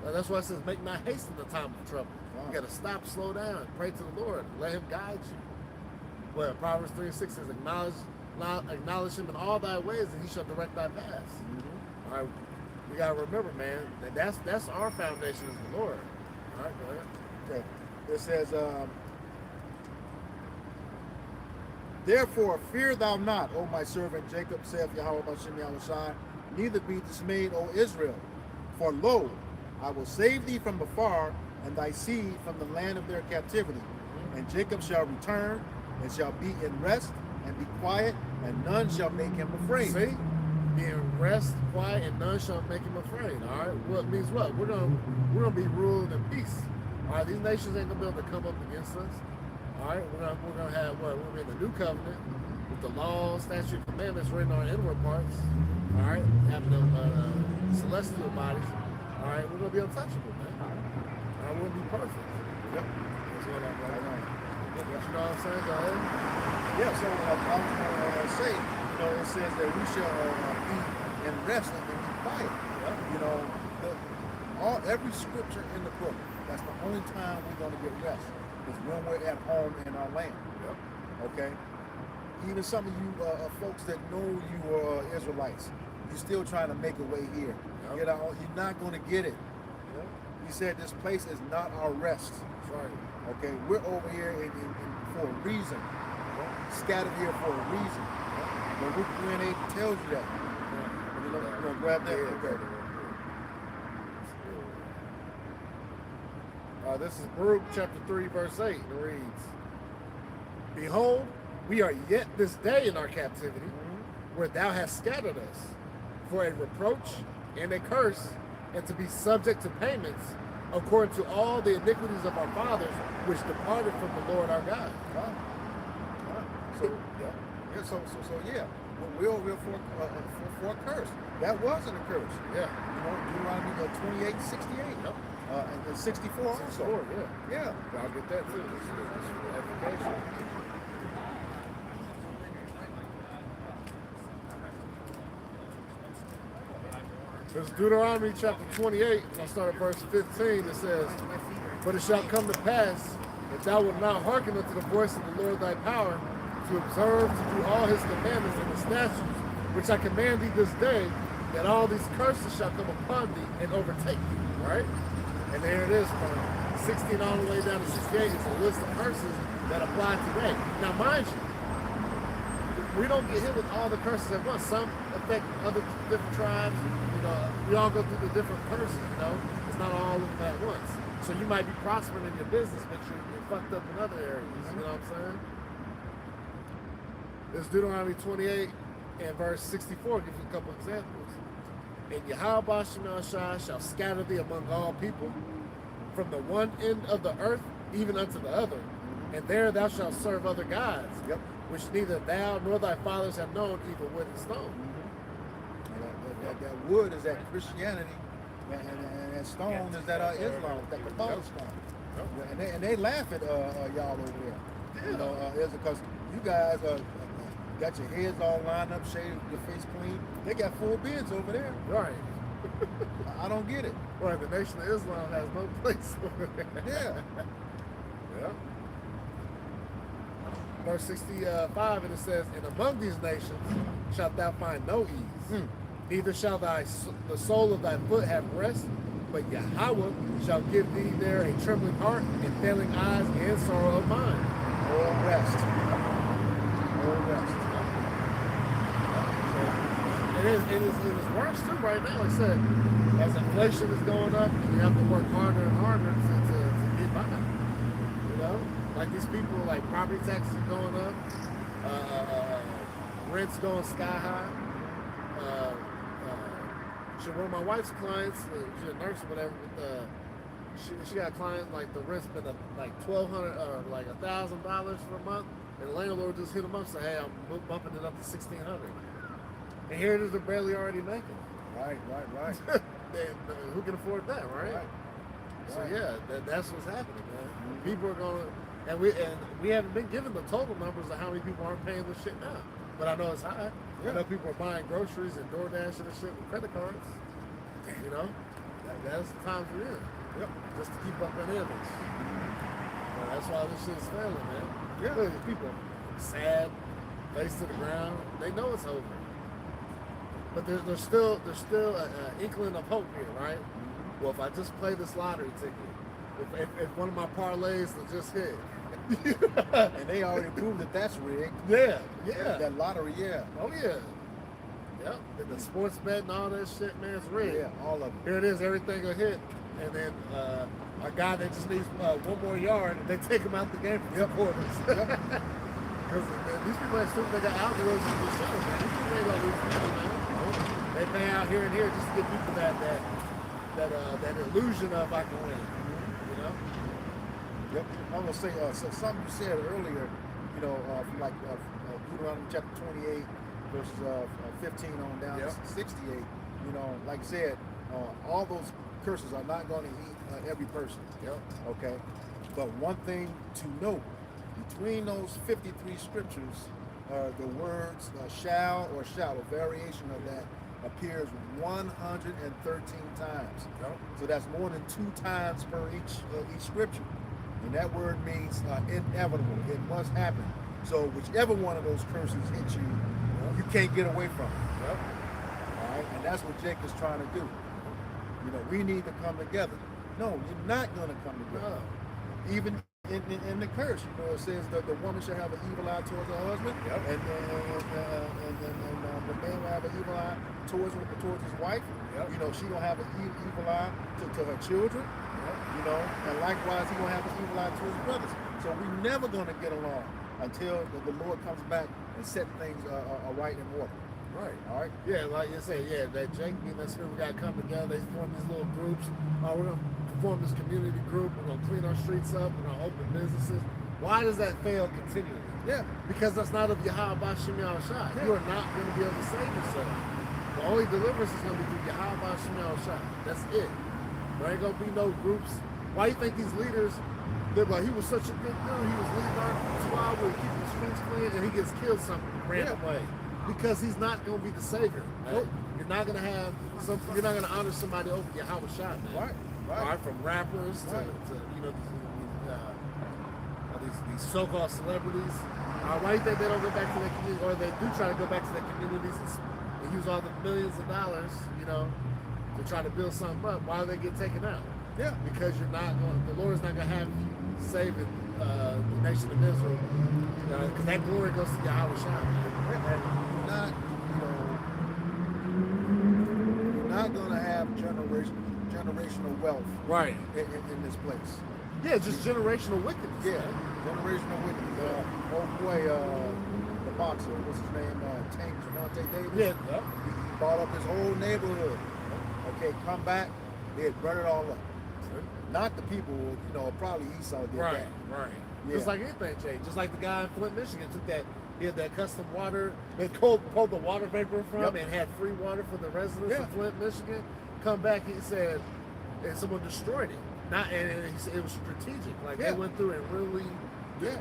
That's why it says, make not haste in the time of trouble. Wow. You got to stop, slow down, pray to the Lord, let him guide you. Well, Proverbs 3:6 says, acknowledge him in all thy ways, and he shall direct thy paths. Mm-hmm. All right, we got to remember, man, that's our foundation is the Lord. All right, go ahead. Okay. It says, therefore fear thou not, O my servant Jacob, saith Yahweh Bashem Yahushai, neither be dismayed, O Israel. For lo, I will save thee from afar, and thy seed from the land of their captivity. And Jacob shall return, and shall be in rest, and be quiet, and none shall make him afraid. See? Be in rest, quiet, and none shall make him afraid. All right? What means what? We're gonna be ruled in peace. All right? These nations ain't gonna be able to come up against us. All right? We're gonna have what? We're in the new covenant with the laws, statutes, commandments written on our inward parts. All right? Having the celestial bodies. All right? We're gonna be untouchable, man. All right? We're gonna be perfect. Yep. That's what I'm Right on. You know what I'm saying? Go ahead. Yeah, so I'm going to say, you know, it says that we shall be in rest and be quiet. You know, every scripture in the book, that's the only time we're going to get rest, is when we're at home in our land. Okay? Even some of you folks that know you are Israelites, you're still trying to make a way here. You know, you're not going to get it. He said this place is not our rest. That's right. Okay, we're over here for a reason. Scattered here for a reason. But Luke 3 and 8 tells you that. You know, grab that. Okay. This is Baruch chapter 3, verse 8. It reads, behold, we are yet this day in our captivity, where thou hast scattered us, for a reproach and a curse, and to be subject to payments, according to all the iniquities of our fathers, which departed from the Lord our God. So yeah, we're over here for a curse. That wasn't a curse. Yeah. You know, Deuteronomy 28:68. And 64 also. 64, Yeah. I'll get that too. This is application. This is Deuteronomy chapter 28. I'll start at verse 15. It says, but it shall come to pass, if thou wilt not hearken unto the voice of the Lord thy power, to observe to do all his commandments and his statutes, which I command thee this day, that all these curses shall come upon thee and overtake thee. Right? And there it is from 16 all the way down to 68. It's a list of curses that apply today. Now, mind you, we don't get hit with all the curses at once. Some affect other different tribes. You know, we all go through the different curses. You know, it's not all of them at once. So you might be prospering in your business, but you're fucked up in other areas. You know what I'm saying? This Deuteronomy 28 and verse 64 gives you a couple examples. And Yahweh Shai shall scatter thee among all people, from the one end of the earth even unto the other, and there thou shalt serve other gods, which neither thou nor thy fathers have known, even wood and stone. That wood is that Christianity, and that stone is that Islam, that Kabbalah stone. And they laugh at y'all over there. You know, it's because you guys got your heads all lined up, shaved, your face clean. They got full beards over there. Right. I don't get it. Right, the Nation of Islam has no place over there. Yeah. Verse 65, and it says, and among these nations shalt thou find no ease, neither shall the sole of thy foot have rest, but Yahweh shall give thee there a trembling heart, and failing eyes, and sorrow of mind. All rest. All rest. It is worse too right now. Like I said, as inflation is going up, you have to work harder and harder to get by. You know, like these people, like property taxes are going up, rents going sky high. One of my wife's clients, she's a nurse or whatever, but she got a client like the rent's been like $1,200 or like $1,000 for a month, and the landlord just hit them up and said, hey, I'm bumping it up to $1,600. And here it is, they're barely already making. Right. And who can afford that, right? So yeah, that's what's happening, man. People are going to, and we haven't been given the total numbers of how many people aren't paying this shit now. But I know it's high. I know people are buying groceries and DoorDash and shit with credit cards. You know? That's the times we're in. Yep. Just to keep up an image. Well, that's why this shit is failing, man. Yeah. Look, these people sad, face to the ground. They know it's over. But there's still an inkling of hope here, right? Well, if I just play this lottery ticket, if one of my parlays will just hit. And they already proved that that's rigged. Yeah. That lottery, yeah. Oh, yeah. Yep. And the sports bet and all that shit, man, it's rigged. Yeah, all of them. Here it is, everything will hit. And then a guy that just needs one more yard, they take him out the game for 2 quarters. Yep. Because these people that stupid, they got algorithms in the show, man. These people ain't gonna lose money, man. They pay out here and here just to give people that illusion of I can win. You know? Yep. I'm gonna say so something you said earlier. You know, from like Deuteronomy chapter 28, verses 15 on down to 68. You know, like I said, all those curses are not going to eat every person. Yep. Okay. But one thing to note, between those 53 scriptures, the words shall or shall, a variation of that, appears 113 times. Yep. So that's more than 2 times per each scripture. And that word means inevitable. It must happen. So whichever one of those curses hit you, you can't get away from it. Yep. All right? And that's what Jake is trying to do. You know, we need to come together. No, you're not going to come together. No. Even in the curse, you know, it says that the woman shall have an evil eye towards her husband, and the man will have an evil eye towards his wife. Yep. You know, she gonna have an evil eye to her children. Yep. You know, and likewise he gonna have an evil eye to his brothers. So we're never gonna get along until the Lord comes back and set things right in order. Right. All right. Yeah, like you say, that Jake and that Spirit got to come together. They form these little groups. We're going to form this community group. We're going to clean our streets up. We're going to open businesses. Why does that fail continually? Yeah. Because that's not of Yahweh Shem Shai. Yeah. You are not going to be able to save yourself. The only deliverance is going to be through Yahweh Shem Shai. That's it. There ain't going to be no groups. Why you think these leaders, they're like, he was such a good dude. He was leading our squad. We were keeping the streets clean, and he gets killed some random way. Because he's not going to be the savior. Right? You're not going to have you're not going to honor somebody over Yahweh Shai, man. Right. All right, from rappers to you know these so-called celebrities. Why do you think they don't go back to their community, or they do try to go back to their communities and use all the millions of dollars, you know, to try to build something up? Why do they get taken out? Yeah. Because the Lord is not going to have you saving the nation of Israel, because that glory goes to Yahweh Shai. You're not going to have generational wealth in this place. Yeah, just generational wickedness. Yeah, generational wickedness. Oh boy, the boxer, what's his name? Tank Javante Davis. Yeah. He bought up his whole neighborhood. Okay, come back, they'd burn it all up. Not the people, you know, probably Esau did that. Right. Yeah. Just like anything changed. Just like the guy in Flint, Michigan he had that custom water, they pulled the water vapor from and had free water for the residents of Flint, Michigan. Come back, he said, and someone destroyed it. And he said it was strategic. Like they went through and really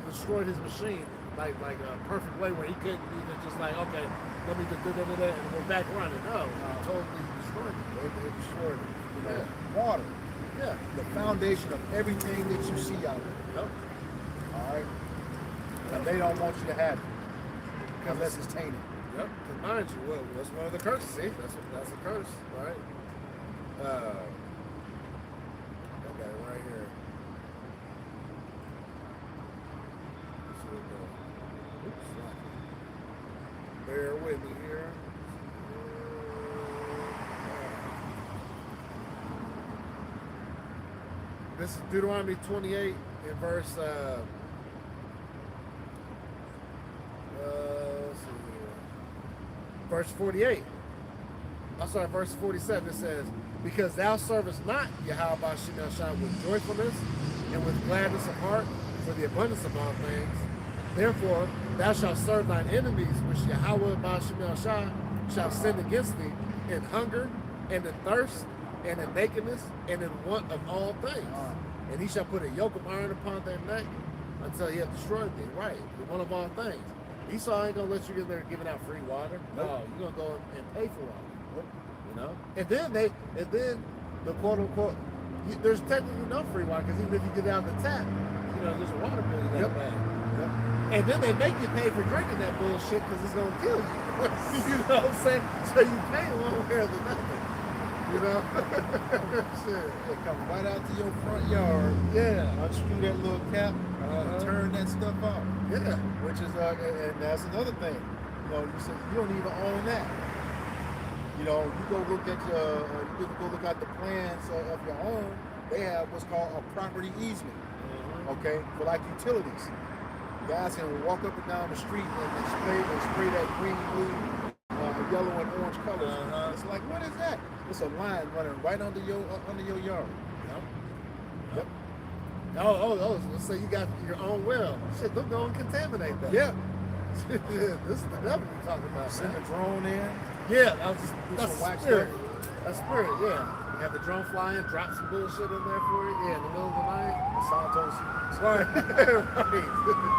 destroyed his machine, like a perfect way where he couldn't even just like, okay, let me just do that and we're back running. No, he totally destroyed it. They destroyed it. You know, water. Yeah. The foundation of everything that you see out there. Yep. All right? And they don't want you to have it. Unless it's tainted. Yep. Because mind you, well, that's one of the curses. See, that's a curse, right? I got it right here. Oops. Bear with me here. This is Deuteronomy 28 in verse. Verse 48. I'm sorry, verse 47. It says, "Because thou servest not Yahweh Shem Shai with joyfulness and with gladness of heart for the abundance of all things, therefore thou shalt serve thine enemies, which Yahweh Shem Shai shall send against thee in hunger and in thirst and in nakedness and in want of all things. And he shall put a yoke of iron upon their neck until he hath destroyed thee." Right, the one of all things. Esau ain't gonna let you get there giving out free water. No, you're gonna go and pay for water. You know? And then the quote unquote, there's technically no free water because even if you get out of the tap, there's a water bill in that bag. Yep. And then they make you pay for drinking that bullshit because it's gonna kill you. You know what I'm saying? So you pay one way or the other. Shit. They come right out to your front yard. Yeah. Unscrew that little cap and turn that stuff off. Yeah. Which is and that's another thing. You say you don't even own that. You go look at the plans of your home. They have what's called a property easement. Okay, for like utilities. Guys can walk up and down the street and spray that green, blue, yellow, and orange colors. It's like, what is that? It's a line running right under your yard. Yep. Oh, let's say you got your own well. Shit, they're going to contaminate that. Yeah. This is the devil you're talking about. Send a drone in. Yeah, that's wax spirit. That's spirit, yeah. You have the drone fly in, drop some bullshit in there for you. Yeah, in the middle of the night. Santos. Right. Right.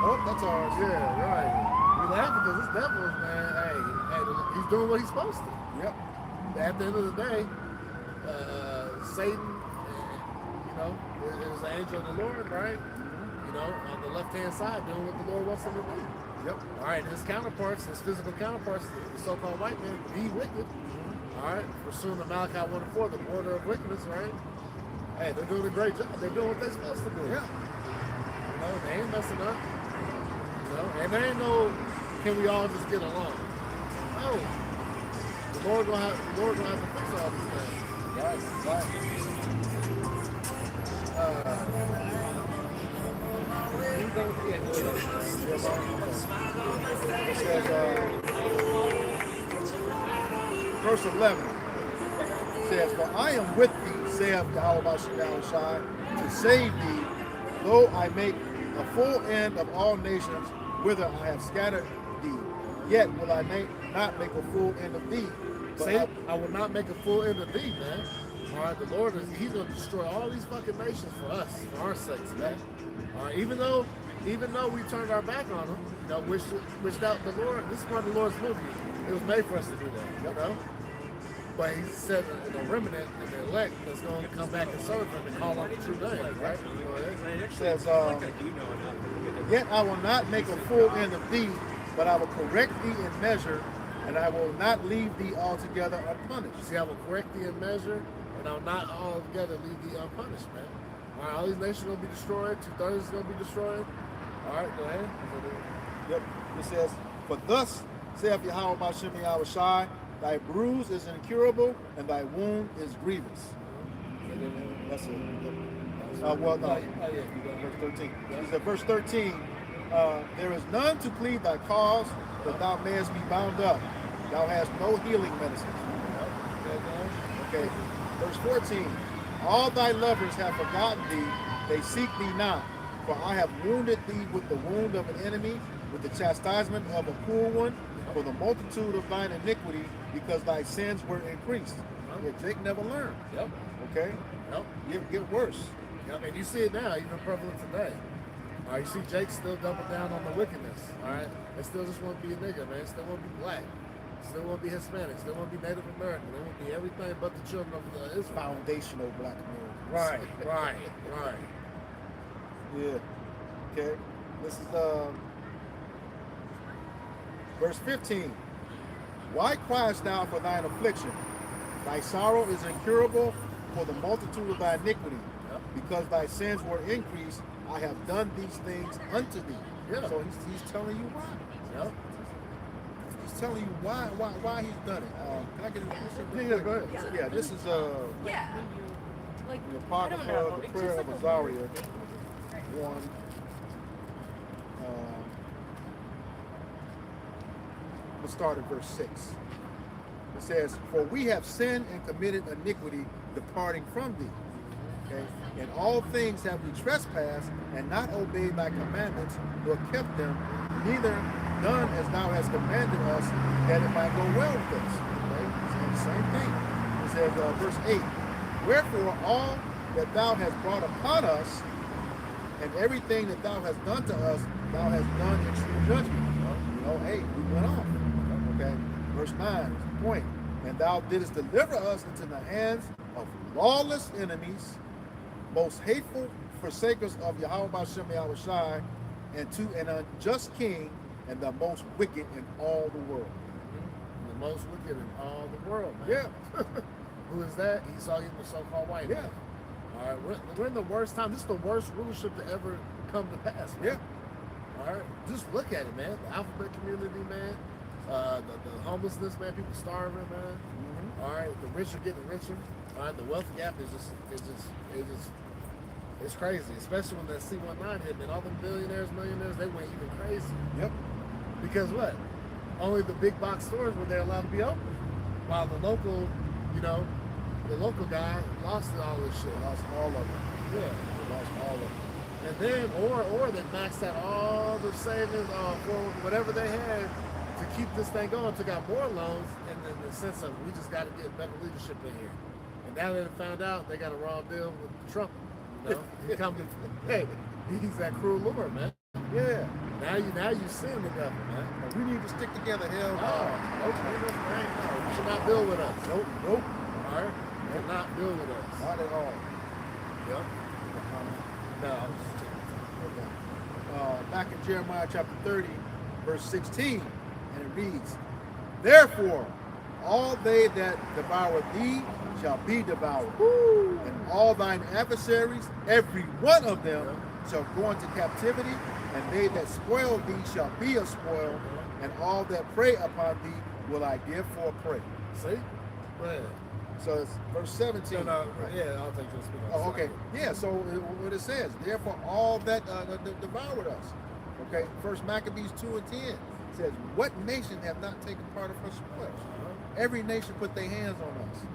Oh, that's ours. Yeah, right. We laughing because this devil, man, hey, he's doing what he's supposed to. Yep. At the end of the day, Satan, is the angel of the Lord, right? On the left-hand side, doing what the Lord wants him to do. Yep. All right, his counterparts, his physical counterparts, the so-called white man, be wicked. All right, pursuing the Malachi 1:4, the border of wickedness, right? Hey, they're doing a great job. They're doing what they're supposed to do. Yeah. They ain't messing up. And there ain't no, can we all just get along? No. The Lord gonna have to fix all these things. Right. It says, verse 11 says, "For I am with thee, saith Yahweh Shai, to save thee, though I make a full end of all nations, whither I have scattered thee. Yet will I not make a full end of thee." Say, I will not make a full end of thee, man. All right, the Lord he's going to destroy all these fucking nations for us, for our sakes, man. All right, even though we turned our back on him, wished out the Lord. This is part of the Lord's movie. It was made for us to do that, But he said the remnant and the elect that's going to come back and serve him and call on the true name, right? It says, "Yet I will not make a full end of thee, but I will correct thee in measure, and I will not leave thee altogether unpunished." See, I will correct thee in measure, and I will not altogether leave thee unpunished, man. All right, all these nations are going to be destroyed. 2/3 is going to be destroyed. All right, go ahead. Yep. It says, "For thus saith Yahweh Bashem Yahweh Shai, thy bruise is incurable, and thy wound is grievous." That's it. Verse 13. He said, verse 13, "There is none to plead thy cause, that thou mayest be bound up. Thou hast no healing medicine." Okay. Verse 14, "All thy lovers have forgotten thee, they seek thee not. For I have wounded thee with the wound of an enemy, with the chastisement of a cruel one, for the multitude of thine iniquity, because thy sins were increased." Yeah, Jake never learned. Yep. Okay? Yep. Get worse. Yep. And you see it now, even prevalent today. All right, you see Jake still double down on the wickedness. All right? They still just want to be a nigga, man. Still want to be black. Still want to be Hispanic. Still want to be Native American. They want to be everything but the children of Israel. Foundational black Americans. Right. Yeah. Okay. This is verse 15. "Why criest thou for thine affliction? Thy sorrow is incurable for the multitude of thy iniquity. Because thy sins were increased, I have done these things unto thee." Yeah. So he's telling you why. Yep. He's telling you why he's done it. Can I get a Yeah, go ahead. Yeah, this is Yeah. Like, the I Apocrypha don't know. of the It's prayer just of like a Azariah. One. We'll start at verse 6. It says, "For we have sinned and committed iniquity, departing from thee. Okay? In all things have we trespassed, and not obeyed thy commandments, nor kept them, neither done as thou hast commanded us, that it might go well with us." Okay? Saying the same thing. It says, verse 8, "Wherefore all that thou hast brought upon us, and everything that thou hast done to us, thou hast done in true judgment." Hey, we went off. Okay. Verse 9 is the point. "And thou didst deliver us into the hands of lawless enemies, most hateful forsakers of Yahweh Bashem Yahweh Shai, and to an unjust king, and the most wicked in all the world. The most wicked in all the world, man. Yeah. Who is that? Esau, he's the so-called white man. All right, we're in the worst time. This is the worst rulership to ever come to pass, man. Yeah. All right, just look at it, man. The alphabet community, man. The homelessness, man. People starving, man. Mm-hmm. All right, the rich are getting richer. All right, the wealth gap is it's crazy, especially when that C-19 hit, man. All them billionaires, millionaires, they went even crazy. Yep. Because what? Only the big box stores were they allowed to be open, while the local, the local guy lost all this shit. Lost all of it. Yeah. Lost all of it. And then, or they maxed out all their savings for whatever they had to keep this thing going, took out more loans, and in the sense of we just got to get better leadership in here. And now they found out they got a raw deal with Trump. He come to, hey, he's that cruel Lord, man. Yeah. Now you sin the devil, man. And we need to stick together, hell. Okay, you should not build with us. Nope. All right, you should not build with us. Not at all. Yep. No. Back in Jeremiah chapter 30, verse 16, and it reads, "Therefore, all they that devour thee shall be devoured, and all thine adversaries, every one of them, shall go into captivity, and they that spoil thee shall be a spoil, and all that prey upon thee will I give for a prey." See? Go ahead. So it's verse 17. No, yeah, I'll take this. Oh, okay. Yeah, so what it says, therefore all that devoured us. Okay, First Maccabees 2 and 10 says, what nation have not taken part of her spoils? Every nation put their hands on us.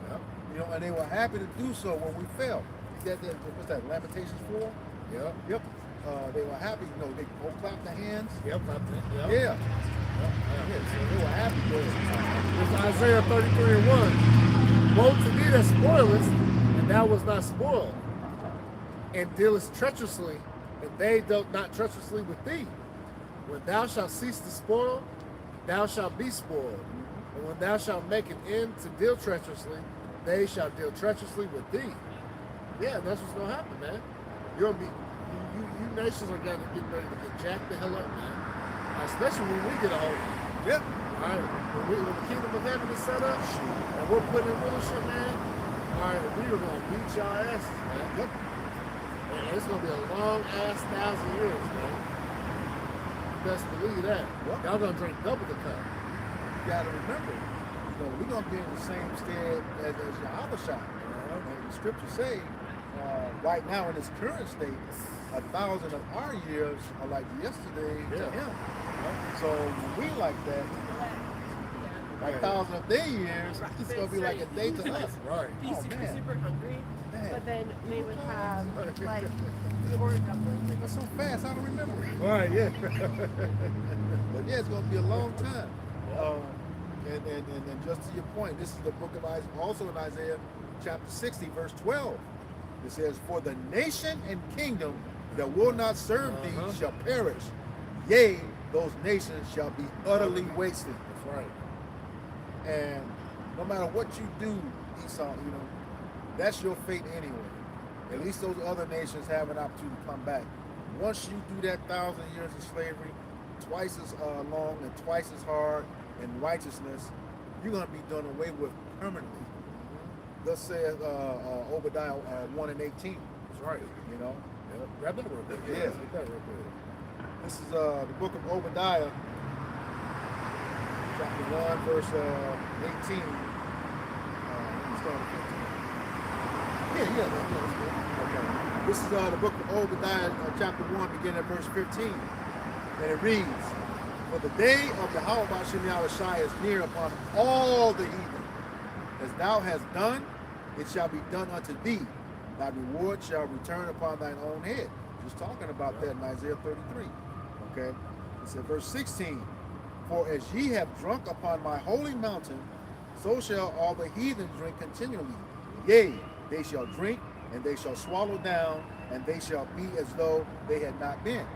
Yep. And they were happy to do so when we fell. What's that, Lamentations 4? Yep. They were happy, they go clap their hands. Yep, clap that. Yep. Yeah. Yep. So they were happy with it. It's Isaiah 33 and 1. Woe to thee that spoilest, and thou was not spoiled, and dealest treacherously, and they dealt not treacherously with thee. When thou shalt cease to spoil, thou shalt be spoiled. And when thou shalt make an end to deal treacherously, they shall deal treacherously with thee. Yeah, that's what's gonna happen, man. You're gonna be, you nations are getting ready to get jacked the hell up, man. Especially when we get a hold of it. Yep. All right, when the kingdom of heaven is set up, and we're putting in rulership, man. All right, we are gonna beat y'all asses, man. Yep. And it's gonna be a long ass 1,000 years, man. You best believe that. Yep. Y'all gonna drink double the cup. You gotta remember, we're gonna be in the same stead as Yahweh Shai. And the scriptures say, right now in its current state, 1,000 of our years are like yesterday to him. So when we like that, 1,000 of their years, it's gonna be like a day to us. Right. Be Oh, super, man. super hungry, Man. but then they would have like the order dumplings. That's so fast, I don't remember. Right, yeah. But yeah, it's gonna be a long time. And just to your point, this is the book of Isaiah, also in Isaiah chapter 60, verse 12. It says, "For the nation and kingdom that will not serve thee shall perish. Yea, those nations shall be utterly wasted." That's right. And no matter what you do, Esau, that's your fate anyway. At least those other nations have an opportunity to come back. Once you do that 1,000 years of slavery, twice as long and twice as hard in righteousness, you're going to be done away with permanently. Thus says Obadiah 1 and 18. That's right. Yep. Grab that real quick. Yeah. Grab that real quick. This is the book of Obadiah, chapter 1, verse 18. Start at 15. Yeah, that's good. Okay. This is the book of Obadiah, chapter 1, beginning at verse 15. And it reads, "For the day of the Yahweh Bashem Yahweh Shai is near upon all the heathen. As thou hast done, it shall be done unto thee. Thy reward shall return upon thine own head." Just talking about that in Isaiah 33. Okay. It said verse 16, "For as ye have drunk upon my holy mountain, so shall all the heathen drink continually. Yea, they shall drink, and they shall swallow down, and they shall be as though they had not been."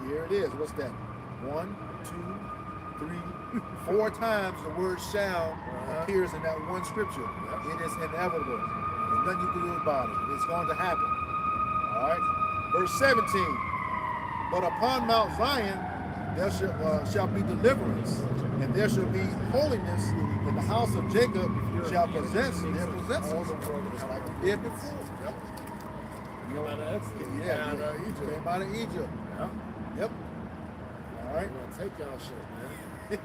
Here it is. What's that? 1, 2, 3, 4 times the word "shall" appears in that one scripture. It is inevitable. There's nothing you can do about it. It's going to happen. All right. Verse 17. But upon Mount Zion there shall be deliverance, and there shall be holiness, and the house of Jacob shall possess their possessions. Just like we did before. Yep. You know, Out of Exodus. yeah, Out of Egypt. Came out of Egypt. Yep. Yep. All right. We're gonna take y'all shit, man.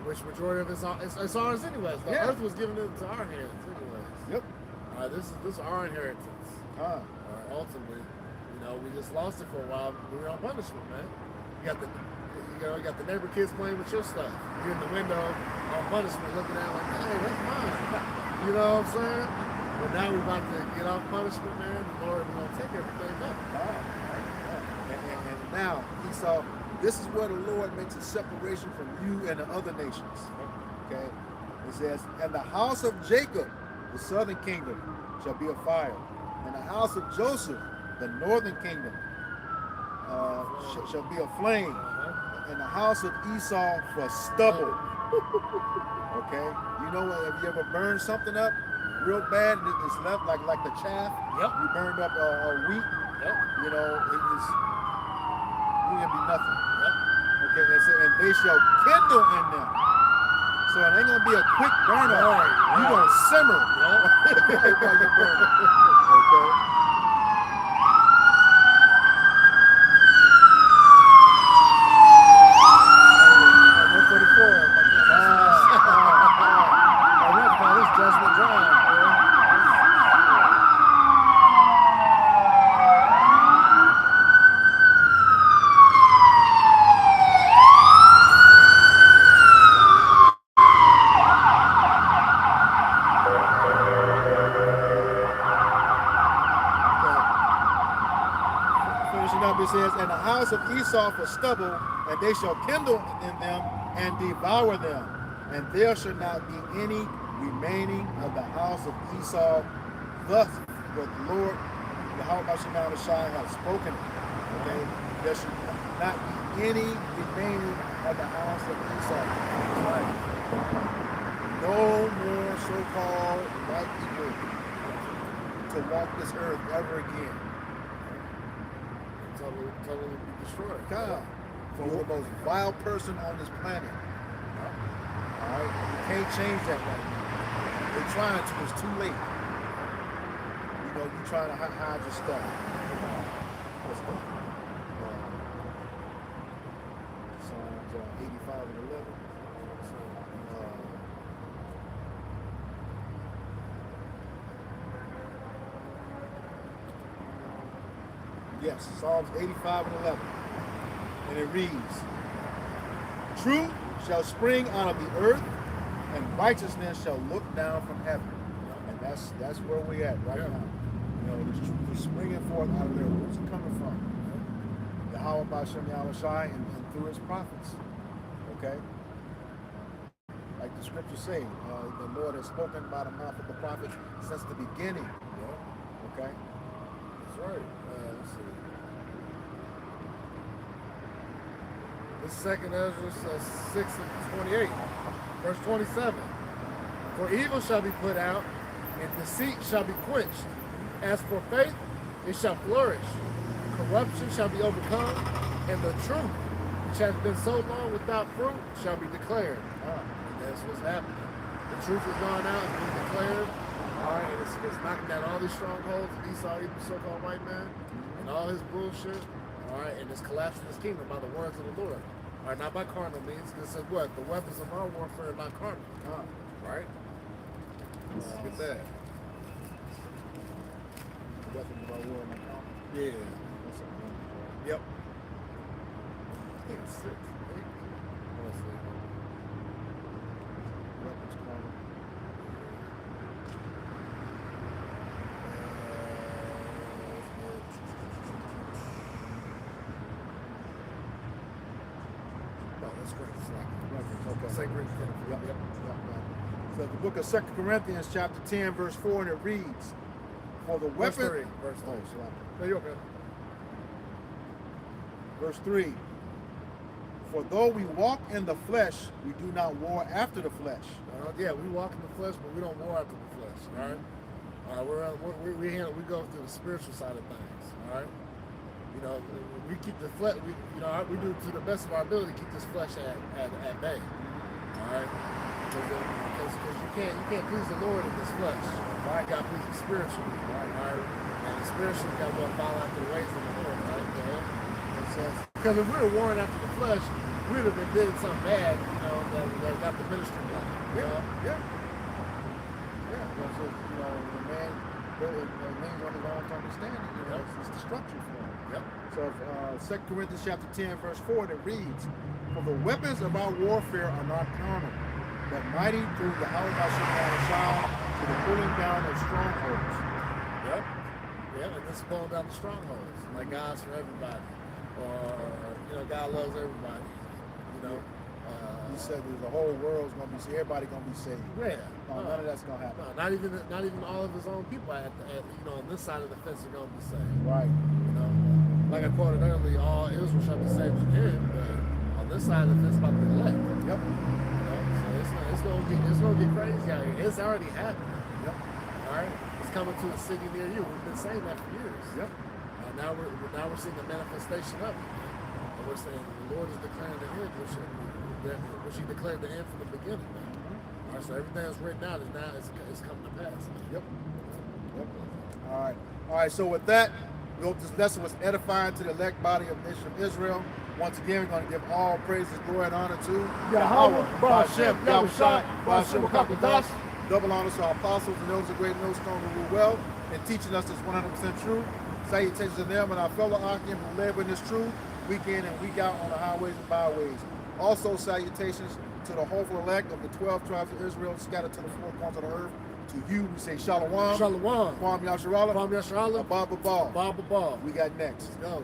Which majority of it's ours anyways. The Yeah. earth was given into our hands anyways. Yep. All right, this is our inheritance. All right, ultimately, we just lost it for a while. We were on punishment, man. You got the neighbor kids playing with your stuff. You're in the window on punishment, looking at it like, hey, that's mine. You know what I'm saying? But now we're about to get off punishment, man. The Lord is gonna take everything back. And now Esau, this is where the Lord makes a separation from you and the other nations. Okay? It says, and the house of Jacob, the southern kingdom, shall be a fire, and the house of Joseph, the northern kingdom, shall be a flame, and the house of Esau for stubble. Okay? You know what? Have you ever burned something up real bad and it's left like the chaff? Yep. You burned up a wheat. Yep. You know, you're gonna be nothing. Yep. Okay, and they shall kindle in them. So it ain't gonna be a quick burn up. Right, You're right. gonna simmer Yep. while you burn it. Okay. Judgment Drive, bro. Finishing up, it says, and the house of Esau for stubble, and they shall kindle in them and devour them, and there shall not be any remaining of the house of Esau. Thus the Lord, Yahweh Shai, has spoken. Okay, there should not be any remaining of the house of Esau. Right. No more so-called white people to walk this earth ever again. Totally be destroyed. God, you're the most vile person on this planet. All right, you can't change that right now. They're trying to. It's too late. You're trying to hide your stuff. What's that? Psalms 85 and 11. Yes, Psalms 85 and 11. And it reads, truth shall spring out of the earth, and righteousness shall look down from heaven. And that's where we're at right now. This truth is springing forth out of there. Where's it coming from? Yahweh B'Shem Yahweh Shai and through his prophets. Okay? Like the scriptures say, the Lord has spoken by the mouth of the prophets since the beginning. Okay? That's right. Let's see. This is 2nd Ezra 6 and 28, verse 27. For evil shall be put out, and deceit shall be quenched. As for faith, it shall flourish. Corruption shall be overcome, and the truth, which has been so long without fruit, shall be declared. And that's what's happening. The truth is gone out, it's been declared. All right, and it's knocking down all these strongholds of Esau, even so-called white man, and all his bullshit. All right, and it's collapsing his kingdom by the words of the Lord. All right, not by carnal means. It says what? The weapons of our warfare are not carnal. Right? Look at that. The weapons of our war are not carnal. Yeah. That's a wonderful. Yep. I think it's 6, 8. Let's see. Weapons carnal. That's great. Okay. Sacred. Yep. So the book of 2 Corinthians chapter 10 verse 4, and it reads, for the Verse weapon... 3. Verse 3. Oh, sorry. No, you're okay. Verse 3, for though we walk in the flesh, we do not war after the flesh. Yeah, we walk in the flesh, but we don't war after the flesh. All right? We go through the spiritual side of things. All right. You know, we keep the flesh. We do to the best of our ability keep this flesh at bay. All right. Because you can't please the Lord in this flesh. Right. You got to please Him spiritually. Right. All right. And spiritually, you got to follow after the ways of the Lord. Right. Because if we were warring after the flesh, we'd have been doing something bad. You know, that got the ministry blocked. Yeah. So, the man leans on his own understanding. It's destruction for him. Yep. So 2 Corinthians chapter 10, verse 4, that reads, "For the weapons of our warfare are not carnal, but mighty through the power of to the pulling down of strongholds." Yep. Yeah, and this is pulling down the strongholds. Like God's for everybody. Or, God loves everybody. He said the whole world's gonna be saved. Everybody gonna be saved. Yeah. No, none of that's gonna happen. No, not even all of his own people on this side of the fence are gonna be saved. Right. Like I quoted earlier, all Israel shall be saved in Him, but on this side of the fence about the elect. Yep. So it's gonna get crazy out here. It's already happening. Yep. All right. It's coming to a city near you. We've been saying that for years. Yep. Now we're seeing the manifestation of it. And we're saying the Lord is declaring the end, which He declared the end from the beginning. All right, so everything that's written out is coming to pass. Yep. All right. So with that, we hope this lesson was edifying to the elect body of the nation of Israel. Once again, we're going to give all praises, glory, and honor to Yahweh, Ba'ashem, Yahushua, Ba'ashem Hakadash. Double honor to our apostles and those of great millstone who rule well in teaching us this 100% truth. Salutations to them and our fellow Akim who live in this truth week in and week out on the highways and byways. Also, salutations to the hopeful elect of the 12 tribes of Israel scattered to the four corners of the earth. To you, we say Shalom. Shalom. Kwam Yasharallah. Kwam Yasharallah. Abba Ball. Baba Ball. We got next. Let's go.